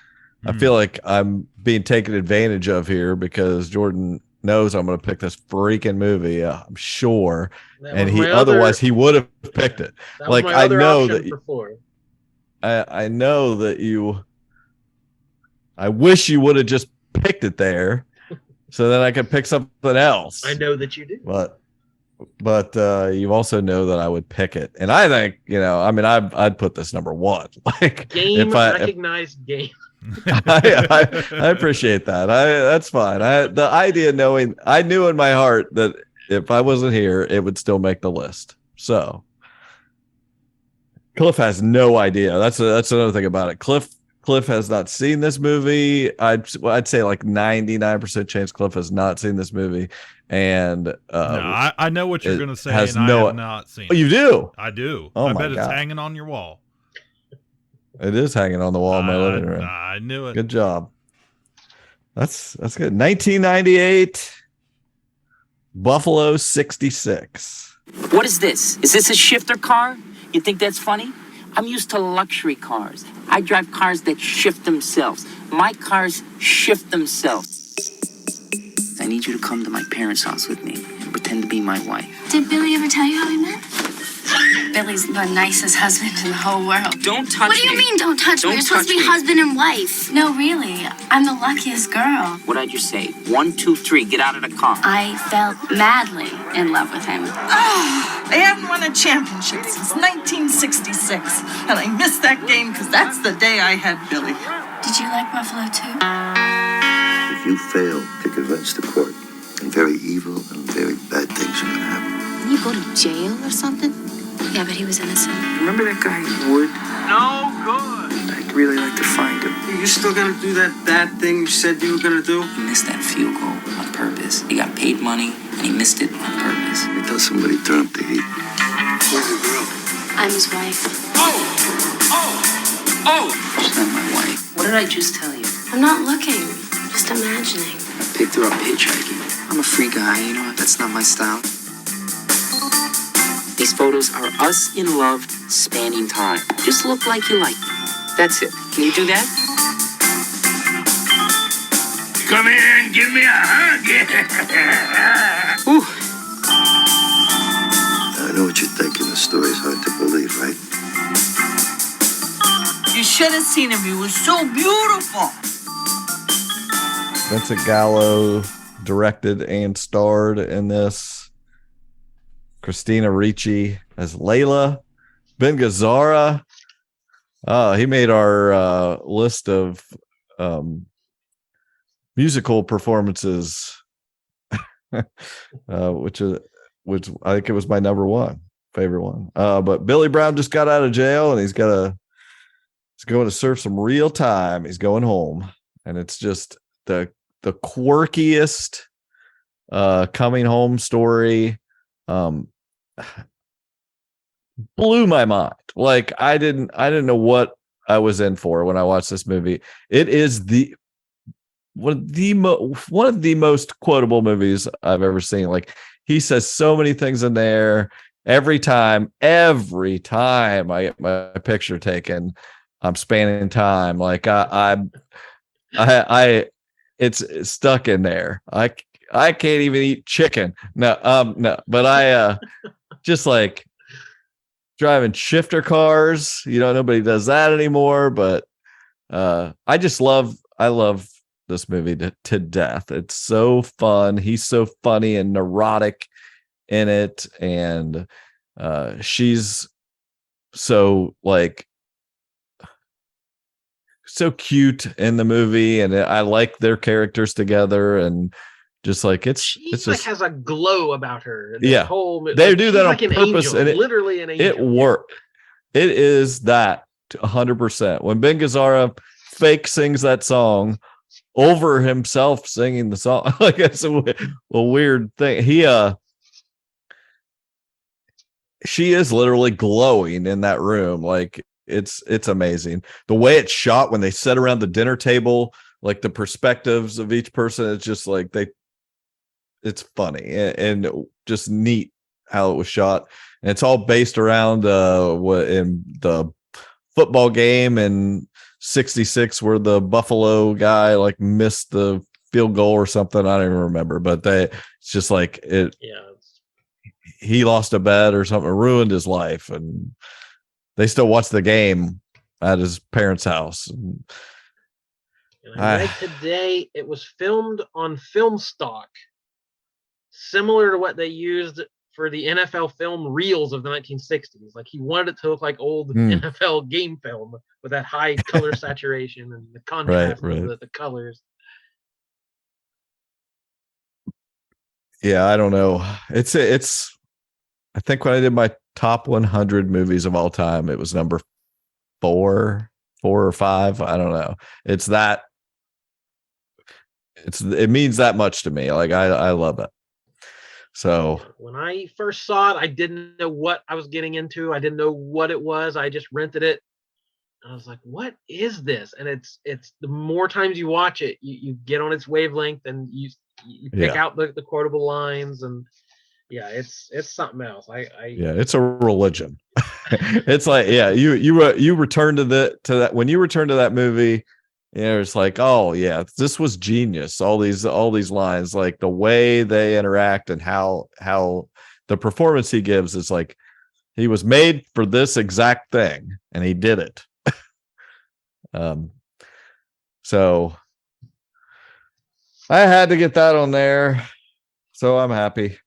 I feel like I'm being taken advantage of here because Jordan knows I'm going to pick this freaking movie. I'm sure. And otherwise he would have picked it. Like, I know that I know that I wish you would have just picked it there so then I could pick something else. I know that you do. But you also know that I would pick it. And I think, I'd put this number 1. Like recognized game. I appreciate that. That's fine. The idea knowing I knew in my heart that if I wasn't here, it would still make the list. So Cliff has no idea. That's another thing about it. Cliff has not seen this movie. I'd say like 99% chance Cliff has not seen this movie. And no, I know what you're going to say, and I have not seen it. Oh, you do? I do. Oh, I my bet God. It's hanging on your wall. It is hanging on the wall in my living room. I knew it. Good job. That's good. 1998, Buffalo 66. What is this? Is this a shifter car? You think that's funny? I'm used to luxury cars. I drive cars that shift themselves. My cars shift themselves. I need you to come to my parents' house with me and pretend to be my wife. Did Billy ever tell you how we met? Billy's the nicest husband in the whole world. Don't touch me. What do you mean, don't touch me? You're supposed to be husband and wife. No, really. I'm the luckiest girl. What did you say? 1, 2, 3, get out of the car. I fell madly in love with him. I haven't won a championship since 1966. And I missed that game because that's the day I had Billy. Did you like Buffalo too? If you fail to convince the court, and very evil and very bad things are going to happen. Didn't you go to jail or something? Yeah, but he was innocent. Remember that guy Wood? No good. I'd really like to find him. You still gonna do that bad thing you said you were gonna do? He missed that field goal on purpose. He got paid money, and he missed it on purpose. Until somebody turn up the heat. Where's the girl? I'm his wife. She's not my wife. What did I just tell you? I'm not looking, just imagining. I picked her up hitchhiking. I'm a free guy, that's not my style. These photos are us in love, spanning time. Just look like you like me. That's it. Can you do that? Come here and give me a hug. Ooh. I know what you're thinking. The story's hard to believe, right? You should have seen him. He was so beautiful. Vincent Gallo directed and starred in this. Christina Ricci as Layla. Ben Gazzara. He made our list of musical performances, which I think it was my number 1 favorite one. But Billy Brown just got out of jail and he's going to serve some real time. He's going home, and it's just the quirkiest coming home story. Blew my mind. Like I didn't know what I was in for when I watched this movie. It is one of the most quotable movies I've ever seen. Like, he says so many things in there. Every time I get my picture taken, I'm spanning time. Like it's stuck in there. I can't even eat chicken. No, but I just like driving shifter cars. Nobody does that anymore, but I love this movie to death. It's so fun. He's so funny and neurotic in it, and she's so so cute in the movie, and I like their characters together, and just like she just has a glow about her. Yeah, they do that on purpose, angel, and literally an angel. It worked. It is that 100%. When Ben Gazzara fake sings that song over himself singing the song, like it's a weird thing. She is literally glowing in that room. Like it's amazing. The way it's shot when they sit around the dinner table, like the perspectives of each person, it's just like it's funny and just neat how it was shot. And it's all based around what in the football game in '66 where the Buffalo guy like missed the field goal or something. I don't even remember, but it's just like it. Yeah. He lost a bet or something, ruined his life, and they still watch the game at his parents' house. And I read today it was filmed on film stock, similar to what they used for the NFL film reels of the 1960s. Like he wanted it to look like old NFL game film with that high color saturation and the contrast of the colors. Yeah, I don't know. It's I think when I did my top 100 movies of all time, it was number 4 or 5. I don't know. It means that much to me. Like I love it. So when I first saw it, I didn't know what I was getting into. I didn't know what it was. I just rented it. I was like, what is this? And it's the more times you watch it, you get on its wavelength and you pick out the quotable lines, and yeah, it's something else. Yeah, it's a religion. It's like, yeah, you return to that when you return to that movie, it's like, oh yeah, this was genius. All these lines, like the way they interact and how the performance he gives is like he was made for this exact thing and he did it. So I had to get that on there, so I'm happy.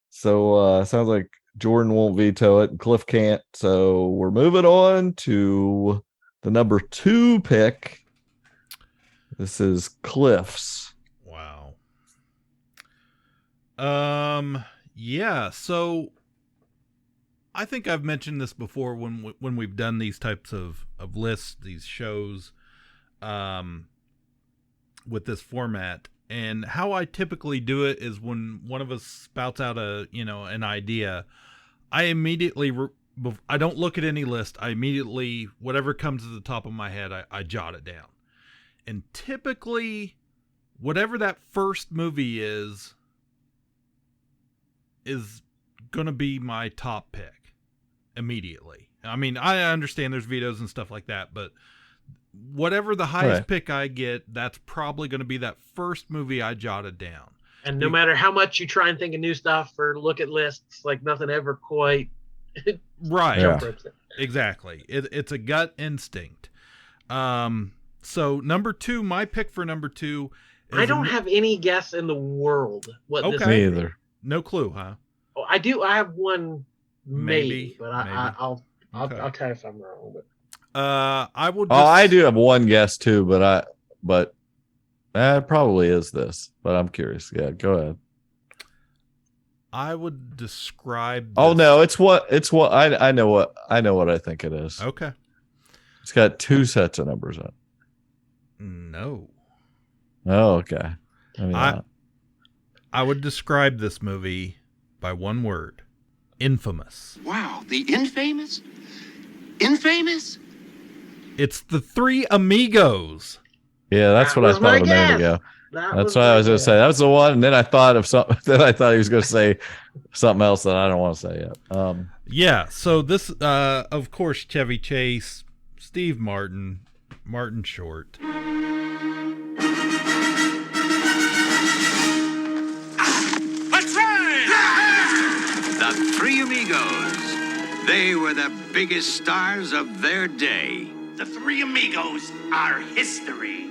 So sounds like Jordan won't veto it and Cliff can't. So we're moving on to the number 2 pick. This is Cliff's. Wow. Yeah, so I think I've mentioned this before when we've done these types of lists, these shows, with this format. And how I typically do it is when one of us spouts out an idea, I immediately, I don't look at any list. I immediately, whatever comes to the top of my head, I jot it down. And typically, whatever that first movie is going to be my top pick immediately. I mean, I understand there's vetoes and stuff like that, but whatever the highest pick I get, that's probably going to be that first movie I jotted down. And no matter how much you try and think of new stuff or look at lists, like nothing ever quite right. Yeah. Exactly. It's a gut instinct. So number 2, my pick for number 2 is I don't have any guess in the world what this is. Me either. No clue, huh? Oh, I do. I have one maybe. But I'll tell you if I'm wrong. But I will. I do have one guess too, but it probably is this. But I'm curious. Yeah, go ahead. I would describe. Oh no, it's what I know what I think it is. Okay. It's got 2 sets of numbers on it. No. Oh, okay. I would describe this movie by one word: infamous. Wow, the infamous? Infamous? It's the 3 Amigos. Yeah, that's what I thought a minute ago. That's what I was going to say. That was the one, and then I thought of something. Then I thought he was going to say something else that I don't want to say yet. Yeah. So this, of course, Chevy Chase, Steve Martin, Martin Short. Let's ride! The Three Amigos. They were the biggest stars of their day. The Three Amigos are history.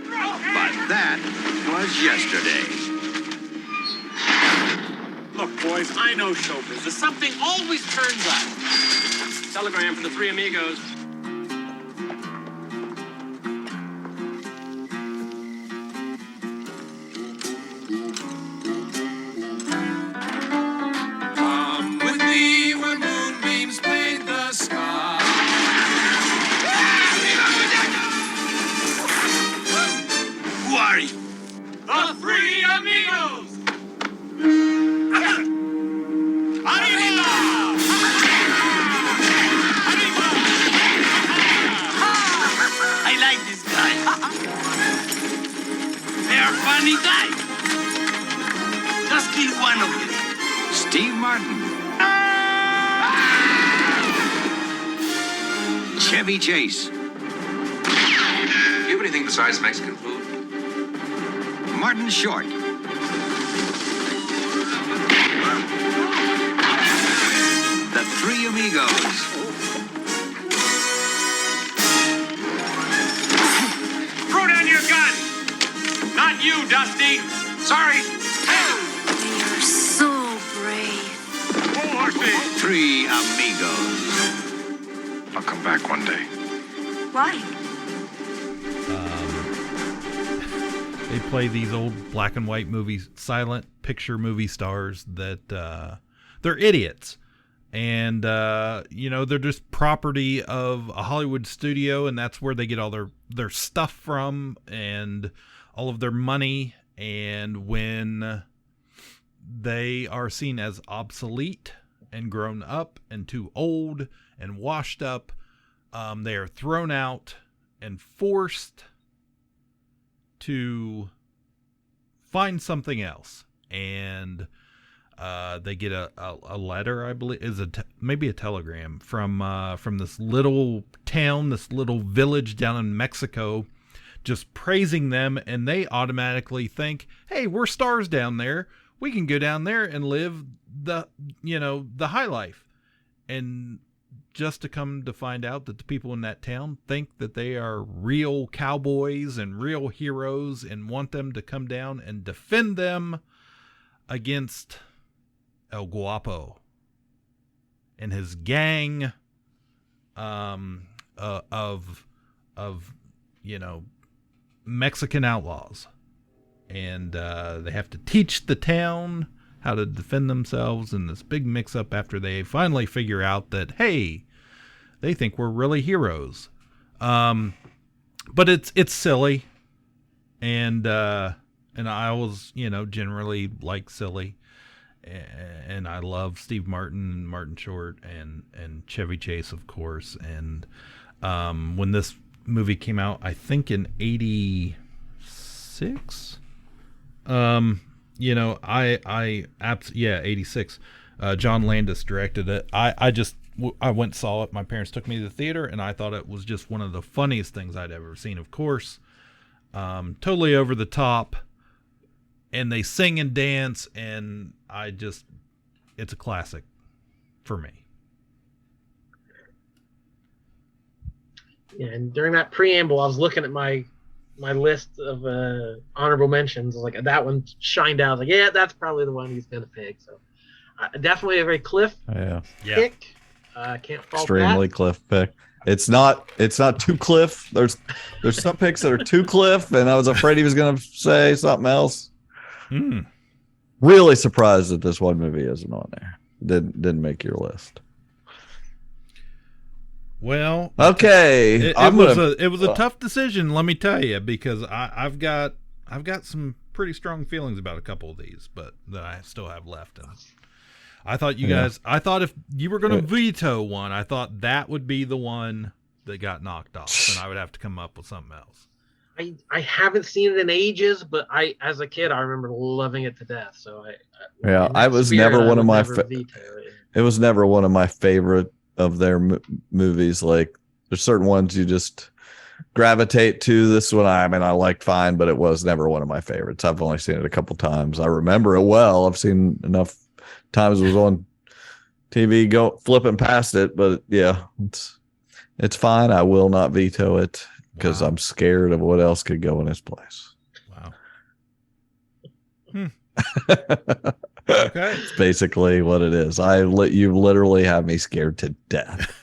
But that was yesterday. Look, boys, I know show business. Something always turns up. Telegram for the Three Amigos. Come with me where moonbeams paint the sky. Who are you? The Three Amigos! I like this guy. They are funny guys. Just kill one of them. Steve Martin. Chevy Chase. You have anything besides Mexican food? Martin Short. The Three Amigos. Throw down your gun! Not you, Dusty! Sorry! You're so brave. Three Amigos. I'll come back one day. Why? They play these old black and white movies, silent picture movie stars that they're idiots. And, they're just property of a Hollywood studio, and that's where they get all their stuff from and all of their money. And when they are seen as obsolete and grown up and too old and washed up, they are thrown out and forced to find something else. And they get a letter, I believe, is maybe a telegram from this little town, this little village down in Mexico, just praising them, and they automatically think, hey, we're stars down there. We can go down there and live the high life. And just to come to find out that the people in that town think that they are real cowboys and real heroes and want them to come down and defend them against El Guapo and his gang of Mexican outlaws. And they have to teach the town how to defend themselves in this big mix-up after they finally figure out that, hey, they think we're really heroes. But it's silly. And I always, generally like silly. And I love Steve Martin and Martin Short and Chevy Chase, of course. And when this movie came out, I think in 86. 86. John Landis directed it. I went and saw it. My parents took me to the theater, and I thought it was just one of the funniest things I'd ever seen. Of course, totally over the top, and they sing and dance, and it's a classic for me. Yeah, and during that preamble, I was looking at my list of honorable mentions. I was like, that one shined out. I was like, yeah, that's probably the one he's gonna pick. So definitely a very Cliff pick. Can't fault extremely that. Cliff pick. It's not too Cliff. There's some picks that are too Cliff, and I was afraid he was gonna say something else. Really surprised that this one movie isn't on there. Didn't make your list. Well, okay. It was a tough decision, let me tell you, because I've got some pretty strong feelings about a couple of these, but that I still have left. And I thought I thought if you were going to veto one, I thought that would be the one that got knocked off, and I would have to come up with something else. I haven't seen it in ages, but as a kid I remember loving it to death. So I was never one of my veto it. It was never one of my favorite of their movies. Like there's certain ones you just gravitate to. This one I liked fine, but it was never one of my favorites. I've only seen it a couple times. I remember it well. I've seen enough times it was on TV flipping past it, but yeah, it's fine. I will not veto it because I'm scared of what else could go in its place. Wow. Okay. It's basically what it is. You literally have me scared to death.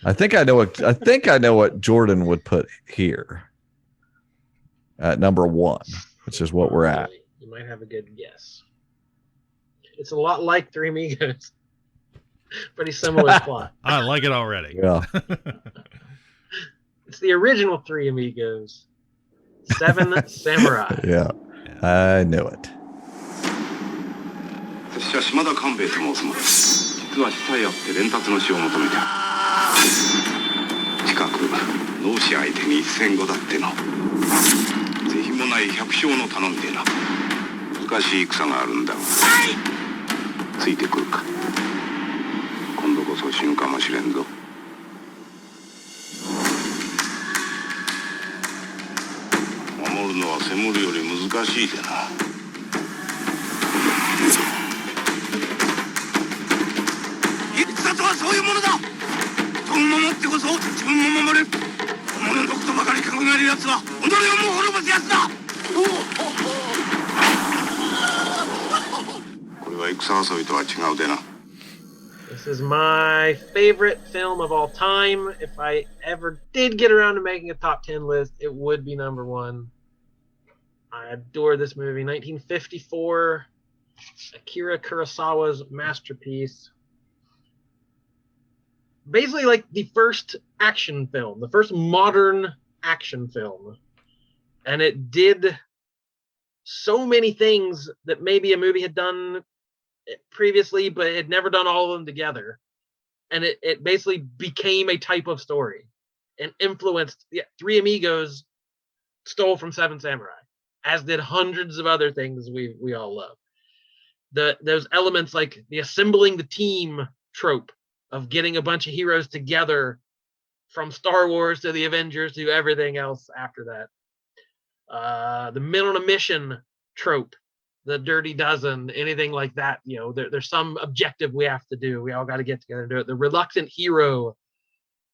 I think I know what Jordan would put here at number 1, which is what we're at. You might have a good guess. It's a lot like Three Amigos. Pretty similar plot. I like it already. Yeah. It's the original Three Amigos. 7 Samurai. Yeah. I knew it. 私は島田官兵衛と申すものです。実は下へあって連達の死を求めて近く脳死相手に一戦後だっての是非もない百姓の頼みでな難しい戦があるんだがついてくるか今度こそ死ぬかもしれんぞ守るのは攻めるより難しいでな戦とはそういうものだ人を守ってこそ自分も守れる己の毒とばかり考える奴は己をも滅ぼす奴だこれは戦遊びとは違うでな This is my favorite film of all time. If I ever did get around to making a top 10 list, it would be number 1. I adore this movie. 1954, Akira Kurosawa's masterpiece. Basically like the first action film, the first modern action film. And it did so many things that maybe a movie had done previously, but it had never done all of them together. And it basically became a type of story and influenced. Three Amigos stole from Seven Samurai, as did hundreds of other things we all love. Those elements like the assembling the team trope of getting a bunch of heroes together from Star Wars to the Avengers to everything else after that. The men on a mission trope, the Dirty Dozen, anything like that. You know, there's some objective we have to do. We all got to get together and do it. The reluctant hero,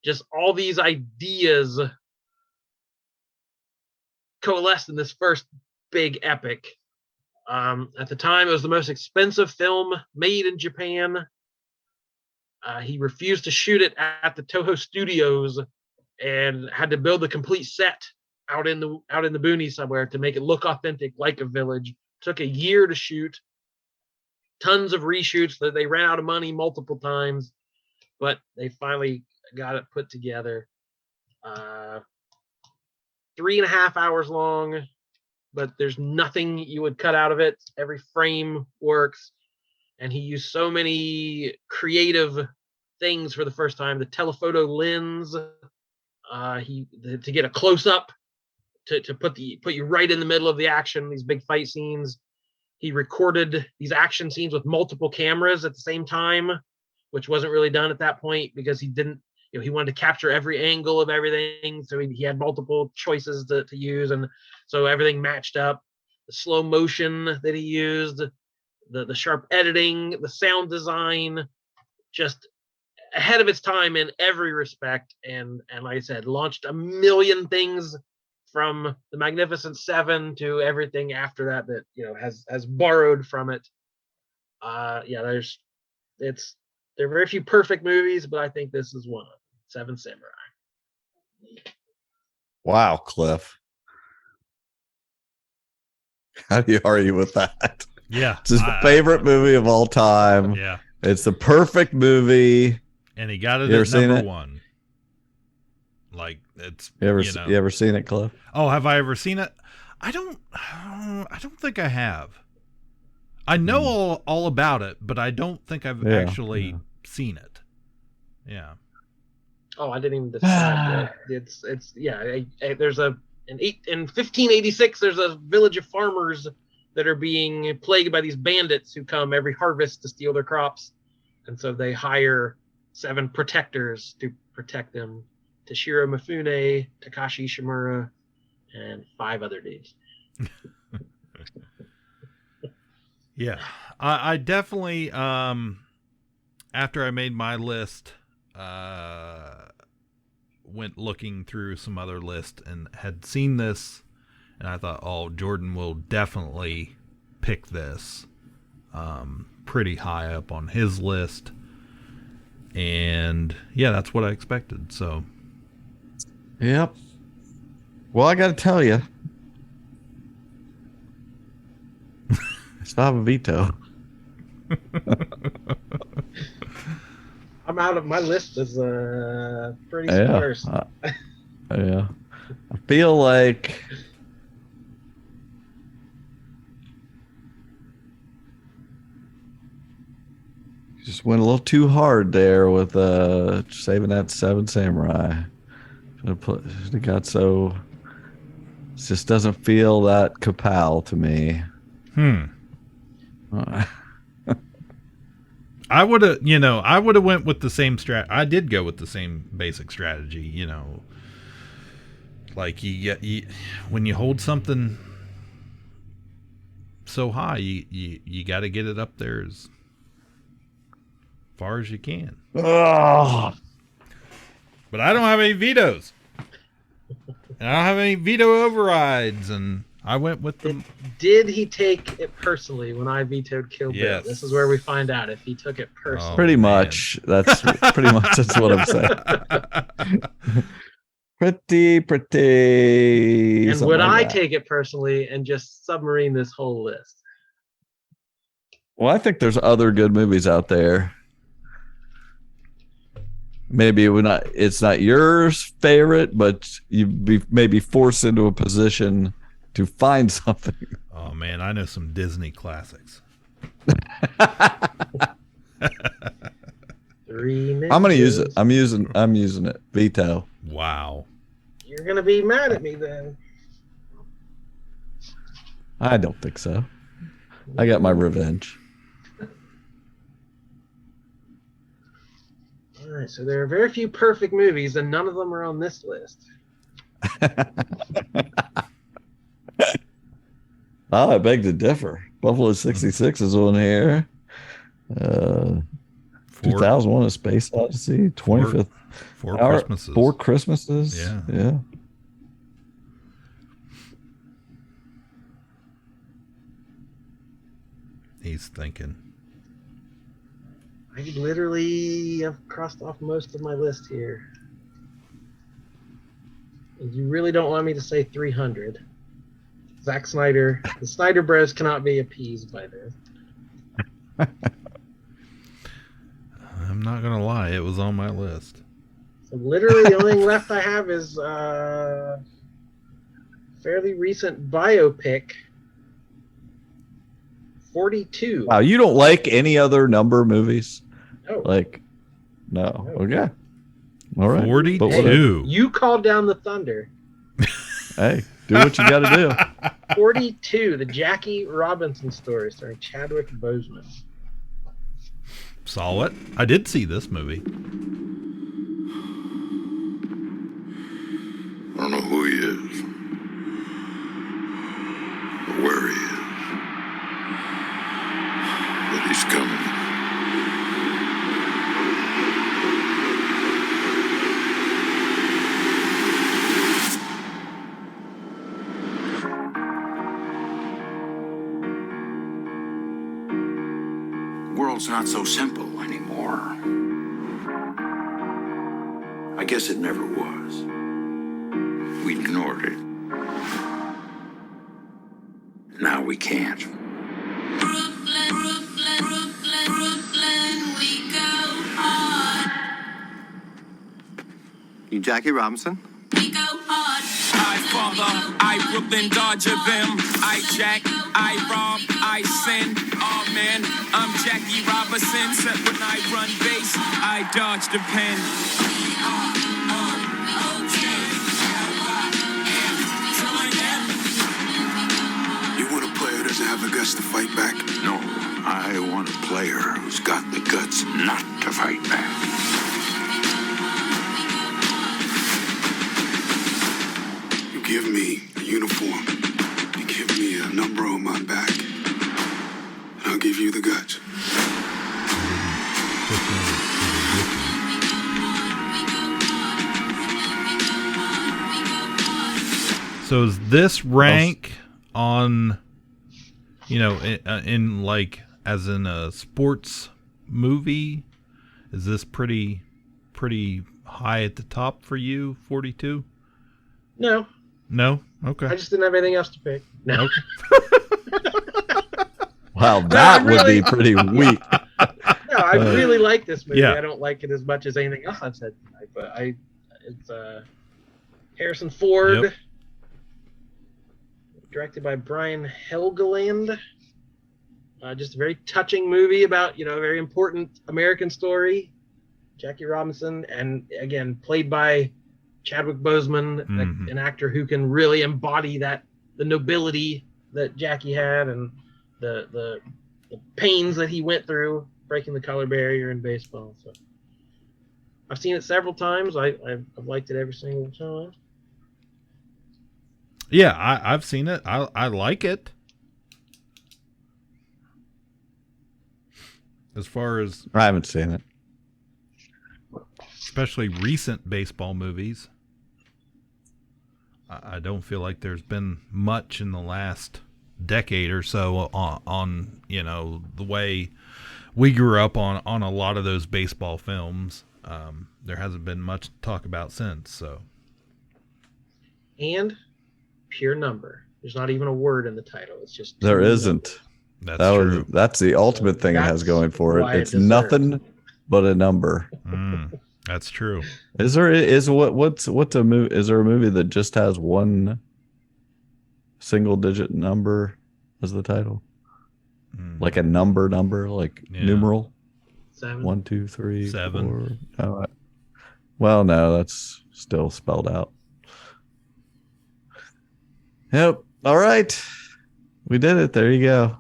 just all these ideas coalesced in this first big epic. At the time, it was the most expensive film made in Japan. He refused to shoot it at the Toho Studios and had to build a complete set out in the boonies somewhere to make it look authentic, like a village. Took a year to shoot, tons of reshoots. That they ran out of money multiple times, but they finally got it put together. 3.5 hours long, but there's nothing you would cut out of it. Every frame works, and he used so many creative things for the first time. The telephoto lens, to get a close up. To put you right in the middle of the action, these big fight scenes. He recorded these action scenes with multiple cameras at the same time, which wasn't really done at that point because he didn't, he wanted to capture every angle of everything. So he had multiple choices to use. And so everything matched up. The slow motion that he used, the sharp editing, the sound design, just ahead of its time in every respect. And like I said, launched a million things from the Magnificent Seven to everything after that has borrowed from it. There are very few perfect movies, but I think this is one of them. Seven Samurai. Wow, Cliff. How do you argue with that? Yeah. It's his favorite movie of all time. Yeah. It's the perfect movie. And he got it at number 1. Like it's you ever seen it, Cliff? Oh, have I ever seen it? I don't think I have. I know all about it, but I don't think I've actually seen it. Yeah. Oh, I didn't even decide that. It's there's a In 1586, there's a village of farmers that are being plagued by these bandits who come every harvest to steal their crops. And so they hire 7 protectors to protect them. Toshiro Mifune, Takashi Shimura, and 5 other dudes. Yeah. I definitely, after I made my list, went looking through some other lists and had seen this, and I thought, oh, Jordan will definitely pick this. Pretty high up on his list. And yeah, that's what I expected. So, yep. Well, I got to tell you, it's not a veto. I'm out of my list is pretty sparse. Yeah. I feel like you just went a little too hard there with saving that 7 Samurai. Should have got so. It just doesn't feel that Ka-Pow to me. I would have went with the same I did go with the same basic strategy, like when you hold something so high, you got to get it up there as far as you can. Oh. But I don't have any vetoes. And I don't have any veto overrides, and I went with them. Did he take it personally when I vetoed Kill Bill? Yes. This is where we find out if he took it personally. Pretty much. That's pretty much that's what I'm saying. Pretty. And would I take it personally and just submarine this whole list? Well, I think there's other good movies out there. Maybe it's not your favorite, but you'd be maybe forced into a position to find something. Oh man, I know some Disney classics. I'm gonna use it. I'm using it. Veto. Wow. You're gonna be mad at me then. I don't think so. I got my revenge. All right, so there are very few perfect movies, and none of them are on this list. I beg to differ. Buffalo 66 is on here. 2001: A Space Odyssey. 25th. Four Christmases. 4 Christmases. Yeah. He's thinking. I literally have crossed off most of my list here. And you really don't want me to say 300. Zack Snyder, the Snyder Bros cannot be appeased by this. I'm not gonna lie, it was on my list. So literally the only thing left I have is fairly recent biopic, 42. Wow, you don't like any other number movies? No. No. Okay. All right. 42. You called down the thunder. Hey, do what you got to do. 42, the Jackie Robinson story starring Chadwick Boseman. Saw it. I did see this movie. I don't know who he is or where he is, but he's coming. The world's not so simple anymore. I guess it never was. We ignored it. Now we can't. Brooklyn, we go hard. You Jackie Robinson? We go hard. I father, I Brooklyn Dodger them. I Jack, I rob, I sin. Oh man, I'm Jackie Robinson. Except when I run base, I dodge the pen. doesn't have the guts to fight back? No, I want a player who's got the guts not to fight back. You give me a uniform, you give me a number on my back, and I'll give you the guts. So is this rank on, in like, as in a sports movie, is this pretty high at the top for you, 42? No. No? Okay. I just didn't have anything else to pick. No. Okay. Wow, that would be pretty weak. No, I really like this movie. Yeah. I don't like it as much as anything else I've said tonight, but it's Harrison Ford. Yep. Directed by Brian Helgeland. Just a very touching movie about, a very important American story. Jackie Robinson, and again, played by Chadwick Boseman, an actor who can really embody the nobility that Jackie had and the pains that he went through breaking the color barrier in baseball. So I've seen it several times. I've liked it every single time. Yeah, I've seen it. I like it. As far as I haven't seen it. Especially recent baseball movies. I don't feel like there's been much in the last decade or so on the way we grew up on a lot of those baseball films. There hasn't been much to talk about since. So. And pure number. There's not even a word in the title. It's just there isn't. That's true. That's the ultimate thing it has going for it. It's nothing but a number. That's true. Is there a movie? Is there a movie that just has one single digit number as the title? Like a number, like numeral? 7. 1, 2, 3, 7. 4. Oh, well, no, that's still spelled out. Yep. All right. We did it. There you go.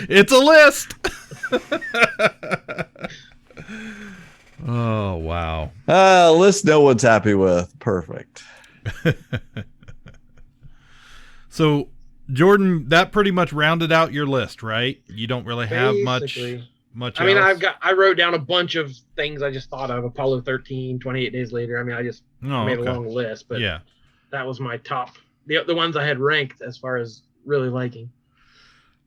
It's a list. Oh, wow. List no one's happy with. Perfect. So, Jordan, that pretty much rounded out your list, right? You don't really have much I mean, else? I wrote down a bunch of things I just thought of. Apollo 13, 28 Days Later. I mean, I just made a long list, but yeah, that was my top. The ones I had ranked as far as really liking.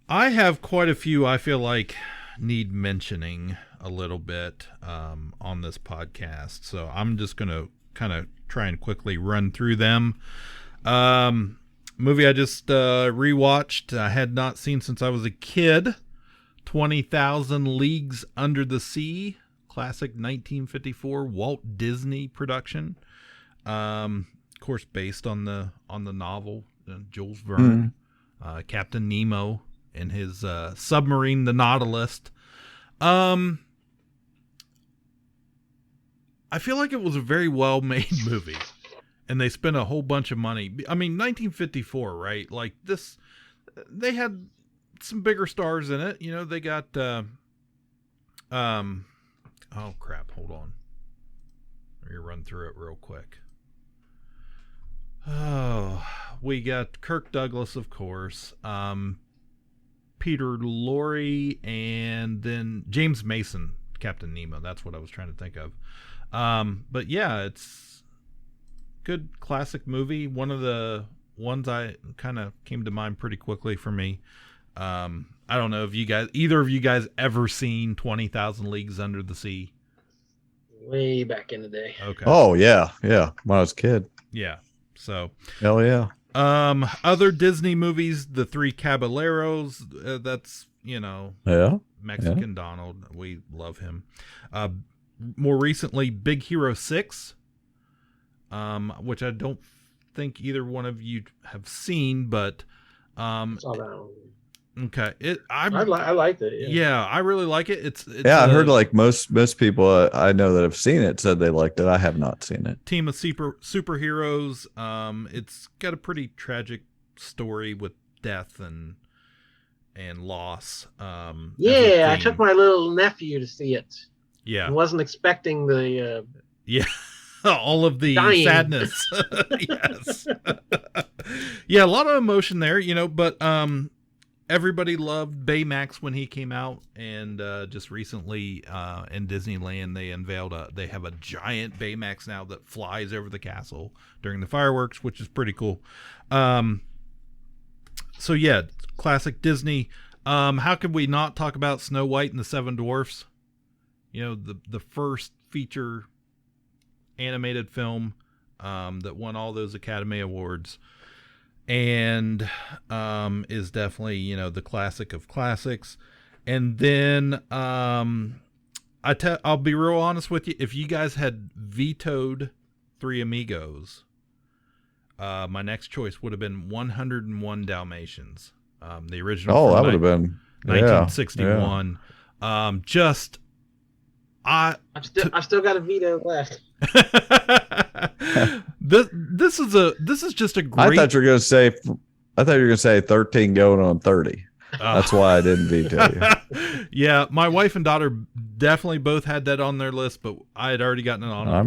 I have quite a few I feel like need mentioning a little bit on this podcast. So I'm just going to kind of try and quickly run through them. Movie I just rewatched. I had not seen since I was a kid. 20,000 Leagues Under the Sea, classic 1954 Walt Disney production. Of course, based on the novel, Jules Verne, Captain Nemo and his submarine, the Nautilus. I feel like it was a very well-made movie, and they spent a whole bunch of money. I mean, 1954, right? Like this, they had some bigger stars in it. They got oh crap, hold on. Let me run through it real quick. Oh, we got Kirk Douglas, of course, Peter Lorre, and then James Mason, Captain Nemo. That's what I was trying to think of. But yeah, it's good classic movie. One of the ones I kind of came to mind pretty quickly for me. I don't know if either of you guys ever seen 20,000 Leagues Under the Sea? Way back in the day. Okay. Oh yeah. When I was a kid. Yeah. So. Hell yeah. Other Disney movies, The Three Caballeros. That's Mexican Donald. We love him. More recently, Big Hero 6, which I don't think either one of you have seen, but saw that one. Okay. I liked it. Yeah, I really like it. It's I heard like most people I know that have seen it said they liked it. I have not seen it. Team of superheroes. It's got a pretty tragic story with death and loss. I took my little nephew to see it. Yeah. I wasn't expecting the all of the dying. Sadness. Yes. Yeah, a lot of emotion there, but everybody loved Baymax when he came out, and just recently in Disneyland they unveiled they have a giant Baymax now that flies over the castle during the fireworks, which is pretty cool. So yeah, classic Disney. How could we not talk about Snow White and the Seven Dwarfs? The first feature animated film that won all those Academy Awards, and is definitely the classic of classics. And then I'll be real honest with you, if you guys had vetoed Three Amigos, my next choice would have been 101 Dalmatians, the original. That would have been 1961. I've still got a veto left. This is just a great. I thought you were going to say 13 going on 30. That's why I didn't veto you. Yeah, my wife and daughter definitely both had that on their list, but I had already gotten it on a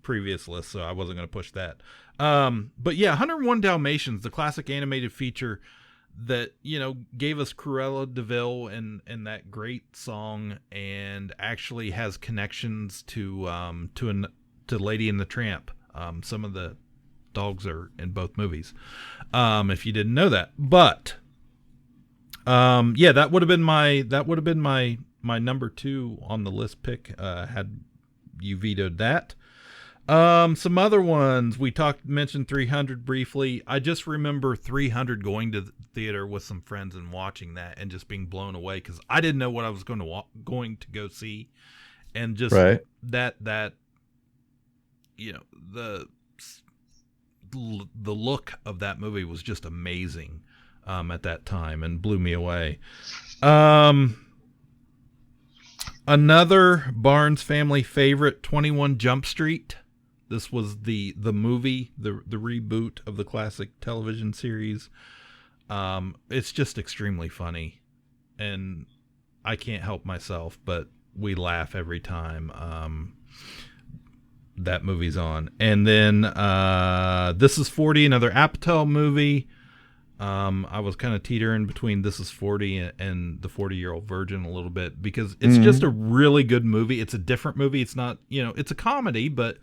previous list, so I wasn't going to push that. But yeah, 101 Dalmatians, the classic animated feature that gave us Cruella de Vil and that great song, and actually has connections to Lady and the Tramp. Some of the dogs are in both movies. If you didn't know that, but that would have been my number 2 on the list pick. Had you vetoed that. Some other ones we mentioned 300 briefly. I just remember 300 going to the theater with some friends and watching that and just being blown away, because I didn't know what I was going to go see, and just that the look of that movie was just amazing at that time and blew me away. Another Barnes family favorite, 21 Jump Street. This was the movie, the reboot of the classic television series. It's just extremely funny, and I can't help myself, but we laugh every time that movie's on. And then This Is 40, another Apatow movie. I was kind of teetering between This Is 40 and The 40-Year-Old Virgin a little bit, because it's just a really good movie. It's a different movie. It's not, it's a comedy, but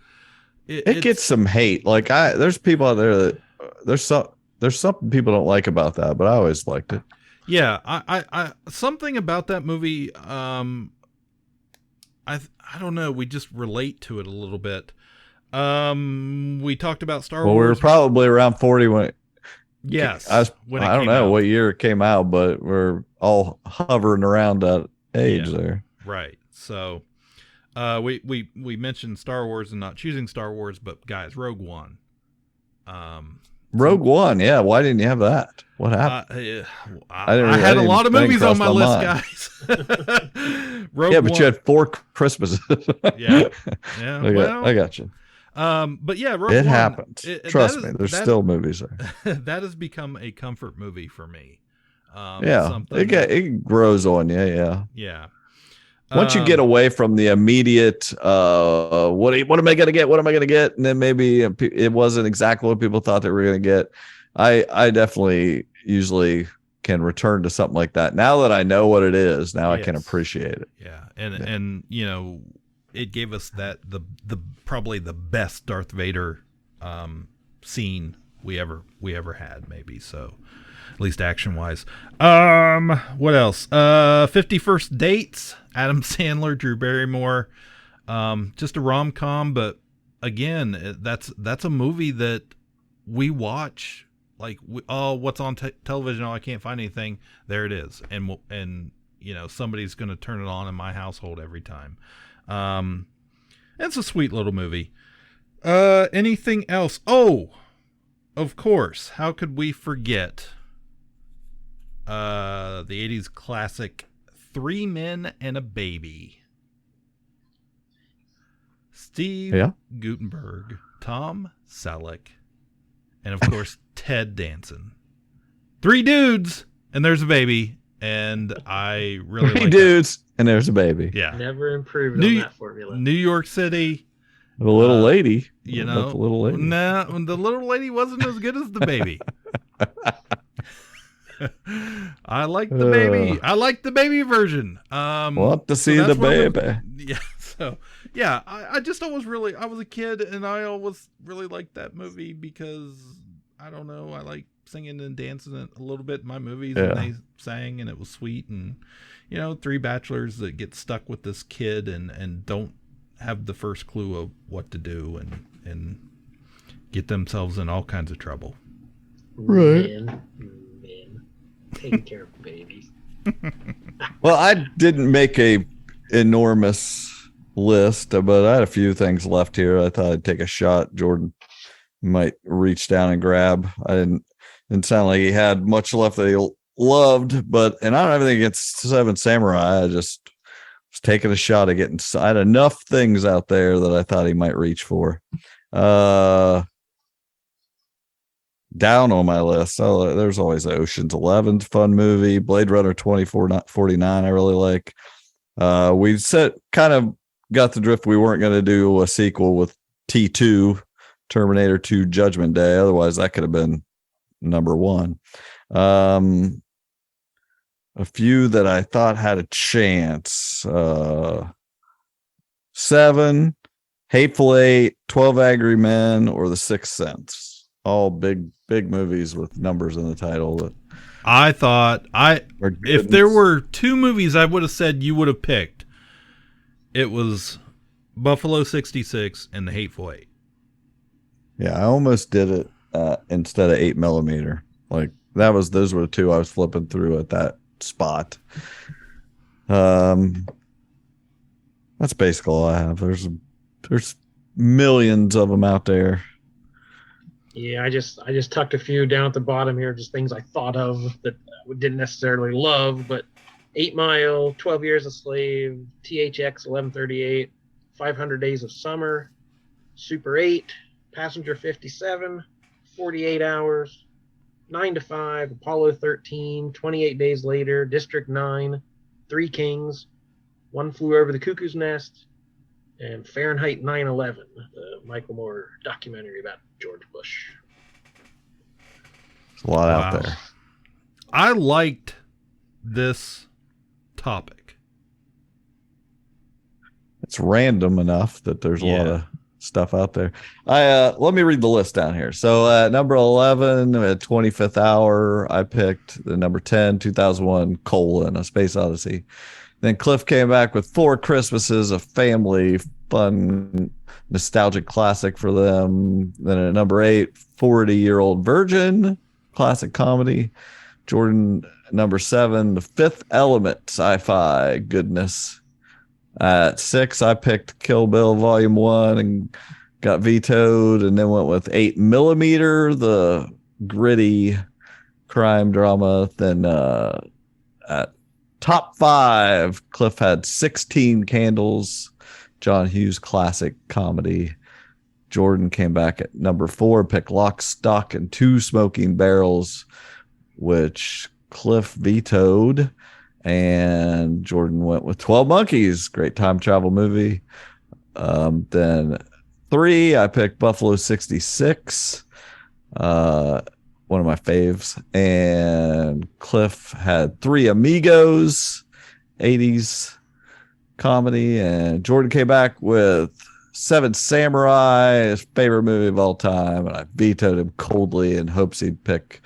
it gets some hate. Like there's people out there that there's something people don't like about that, but I always liked it. Yeah, I something about that movie. I don't know. We just relate to it a little bit. We talked about Star Wars. Well, we were probably around 40 when it. Yes, I don't know what year it came out, but we're all hovering around that age there. Right. So, we mentioned Star Wars and not choosing Star Wars, but guys, Rogue One. Rogue One, yeah. Why didn't you have that? What happened? I had a lot of movies on my list, guys. Rogue One. But you had 4 Christmases. Yeah. I got you. But yeah, Rogue It One, happens. Trust me, there's still movies there. That has become a comfort movie for me. It grows on you. Yeah. Once you get away from the immediate, what am I going to get? What am I going to get? And then maybe it wasn't exactly what people thought they were going to get. I definitely usually can return to something like that. Now that I know what it is, I can appreciate it. Yeah. And it gave us the probably the best Darth Vader scene we ever had, maybe. So at least action wise. What else? 50 First Dates, Adam Sandler, Drew Barrymore. Just a rom-com, but again, that's a movie that we watch. Like, what's on television? Oh, I can't find anything. There it is, and somebody's going to turn it on in my household every time. It's a sweet little movie. Anything else? Oh, of course. How could we forget the 80s classic 3 Men and a Baby. Steve Guttenberg, Tom Selleck, and of course Ted Danson. 3 dudes and there's a baby, and I really like 3 dudes and there's a baby. Yeah, Never improved on that formula. New York City. The little lady. You know, the little lady. Nah, the little lady wasn't as good as the baby. I like the baby. I like the baby version. Want to see the baby. Yeah. So yeah, I just always really, I was a kid and I always really liked that movie because I don't know, I like singing and dancing a little bit in my movies, and they sang and it was sweet, and 3 bachelors that get stuck with this kid and don't have the first clue of what to do and get themselves in all kinds of trouble. Right. Men taking care of babies. Well, I didn't make a enormous list, but I had a few things left here. I thought I'd take a shot. Jordan might reach down and grab. Didn't sound like he had much left that he loved, but I don't have anything against Seven Samurai. I just was taking a shot at getting. I had enough things out there that I thought he might reach for. Down on my list, there's always Ocean's 11, fun movie. Blade Runner 2049, I really like. We kind of got the drift. We weren't going to do a sequel with T2, Terminator 2, Judgment Day. Otherwise, that could have been number 1. A few that I thought had a chance. 7, Hateful Eight, 12 Angry Men, or The Sixth Sense. All big movies with numbers in the title. I thought if there were 2 movies I would have said you would have picked, it was Buffalo 66 and The Hateful Eight. Yeah, I almost did it instead of 8mm. Like those were the 2 I was flipping through at that spot. That's basically all I have. There's millions of them out there. Yeah, I just tucked a few down at the bottom here, just things I thought of that I didn't necessarily love, but 8 Mile, 12 Years a Slave, THX 1138, 500 Days of Summer, Super 8, Passenger 57, 48 Hours, 9 to 5, Apollo 13, 28 Days Later, District 9, 3 Kings, One Flew Over the Cuckoo's Nest, and Fahrenheit 9/11, the Michael Moore documentary about George Bush. There's a lot out there. I liked this topic. It's random enough that there's a lot of stuff out there. Let me read the list down here. So at number 11, at 25th Hour, I picked the number 10, 2001, A Space Odyssey. Then Cliff came back with 4 Christmases, a family fun, nostalgic classic for them. Then at number 8, 40-Year-Old Virgin, classic comedy. Jordan, number 7, The Fifth Element, sci-fi goodness. At 6, I picked Kill Bill Volume 1 and got vetoed, and then went with 8mm, the gritty crime drama. Then at top 5, Cliff had 16 Candles, John Hughes classic comedy. Jordan came back at number 4, picked Lock, Stock, and 2 Smoking Barrels, which Cliff vetoed. And Jordan went with 12 Monkeys, great time travel movie. Then 3, I picked Buffalo 66, one of my faves. And Cliff had 3 Amigos, 80s comedy. And Jordan came back with 7 Samurai, his favorite movie of all time. And I vetoed him coldly in hopes he'd pick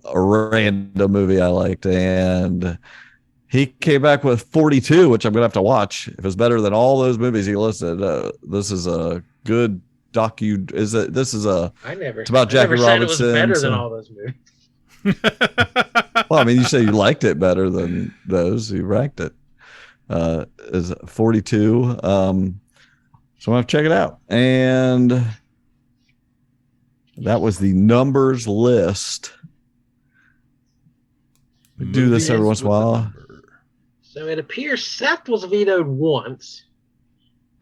a random movie I liked. And he came back with 42, which I'm going to have to watch. If it's better than all those movies he listed, this is a good docu. It's about Jackie Robinson. Said it was better than all those movies. Well, I mean, you say you liked it better than those. You ranked it. Is 42. So I'm going to check it out. And that was the numbers list. We do this every once in a while. So it appears Seth was vetoed once.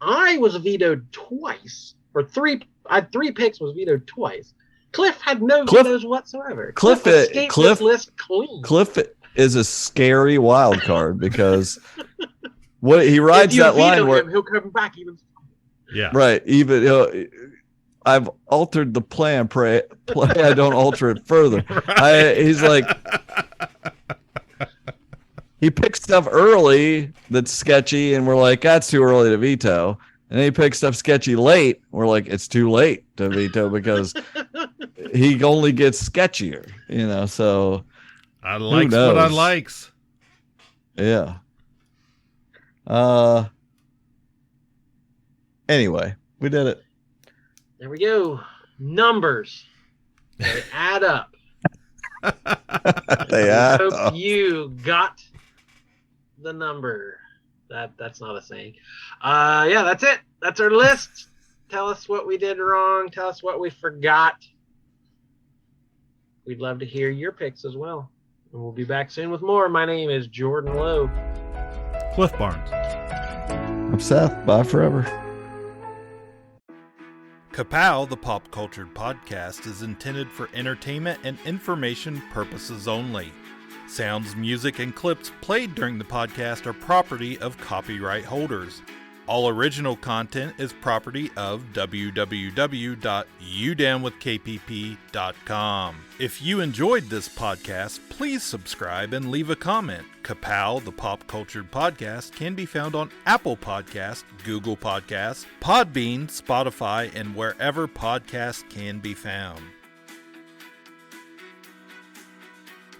I was vetoed twice. Or three. I had 3 picks, was vetoed twice. Cliff had no vetoes whatsoever. Cliff escaped this list clean. Cliff is a scary wild card because what he rides that line where he'll come back even. Yeah. Right. Even I've altered the plan. Play I don't alter it further. Right. He's like, he picks stuff early that's sketchy, and we're like, that's too early to veto. And then he picks stuff sketchy late. We're like, it's too late to veto because he only gets sketchier, So I likes what I likes. Yeah. Anyway, we did it. There we go. Numbers. They add up. They add hope up. You got the number. That's not a saying. Yeah, that's it. That's our list. Tell us what we did wrong. Tell us what we forgot. We'd love to hear your picks as well. And we'll be back soon with more. My name is Jordan Lowe. Cliff Barnes. I'm Seth. Bye forever. Ka-Pow, the pop cultured podcast, is intended for entertainment and information purposes only. Sounds, music, and clips played during the podcast are property of copyright holders. All original content is property of www.udownwithkpp.com. If you enjoyed this podcast, please subscribe and leave a comment. Ka-Pow, the pop cultured podcast, can be found on Apple Podcasts, Google Podcasts, Podbean, Spotify, and wherever podcasts can be found.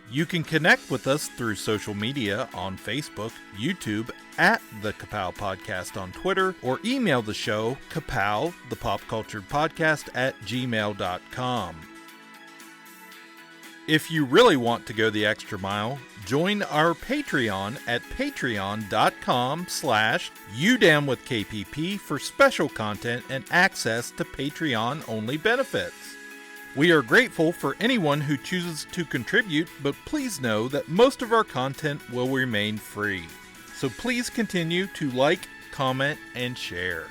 You can connect with us through social media on Facebook, YouTube, at the Ka-Pow Podcast on Twitter, or email the show, Ka-Pow, the pop cultured podcast @gmail.com. If you really want to go the extra mile, join our Patreon at patreon.com/udownwithkpp for special content and access to Patreon-only benefits. We are grateful for anyone who chooses to contribute, but please know that most of our content will remain free. So please continue to like, comment, and share.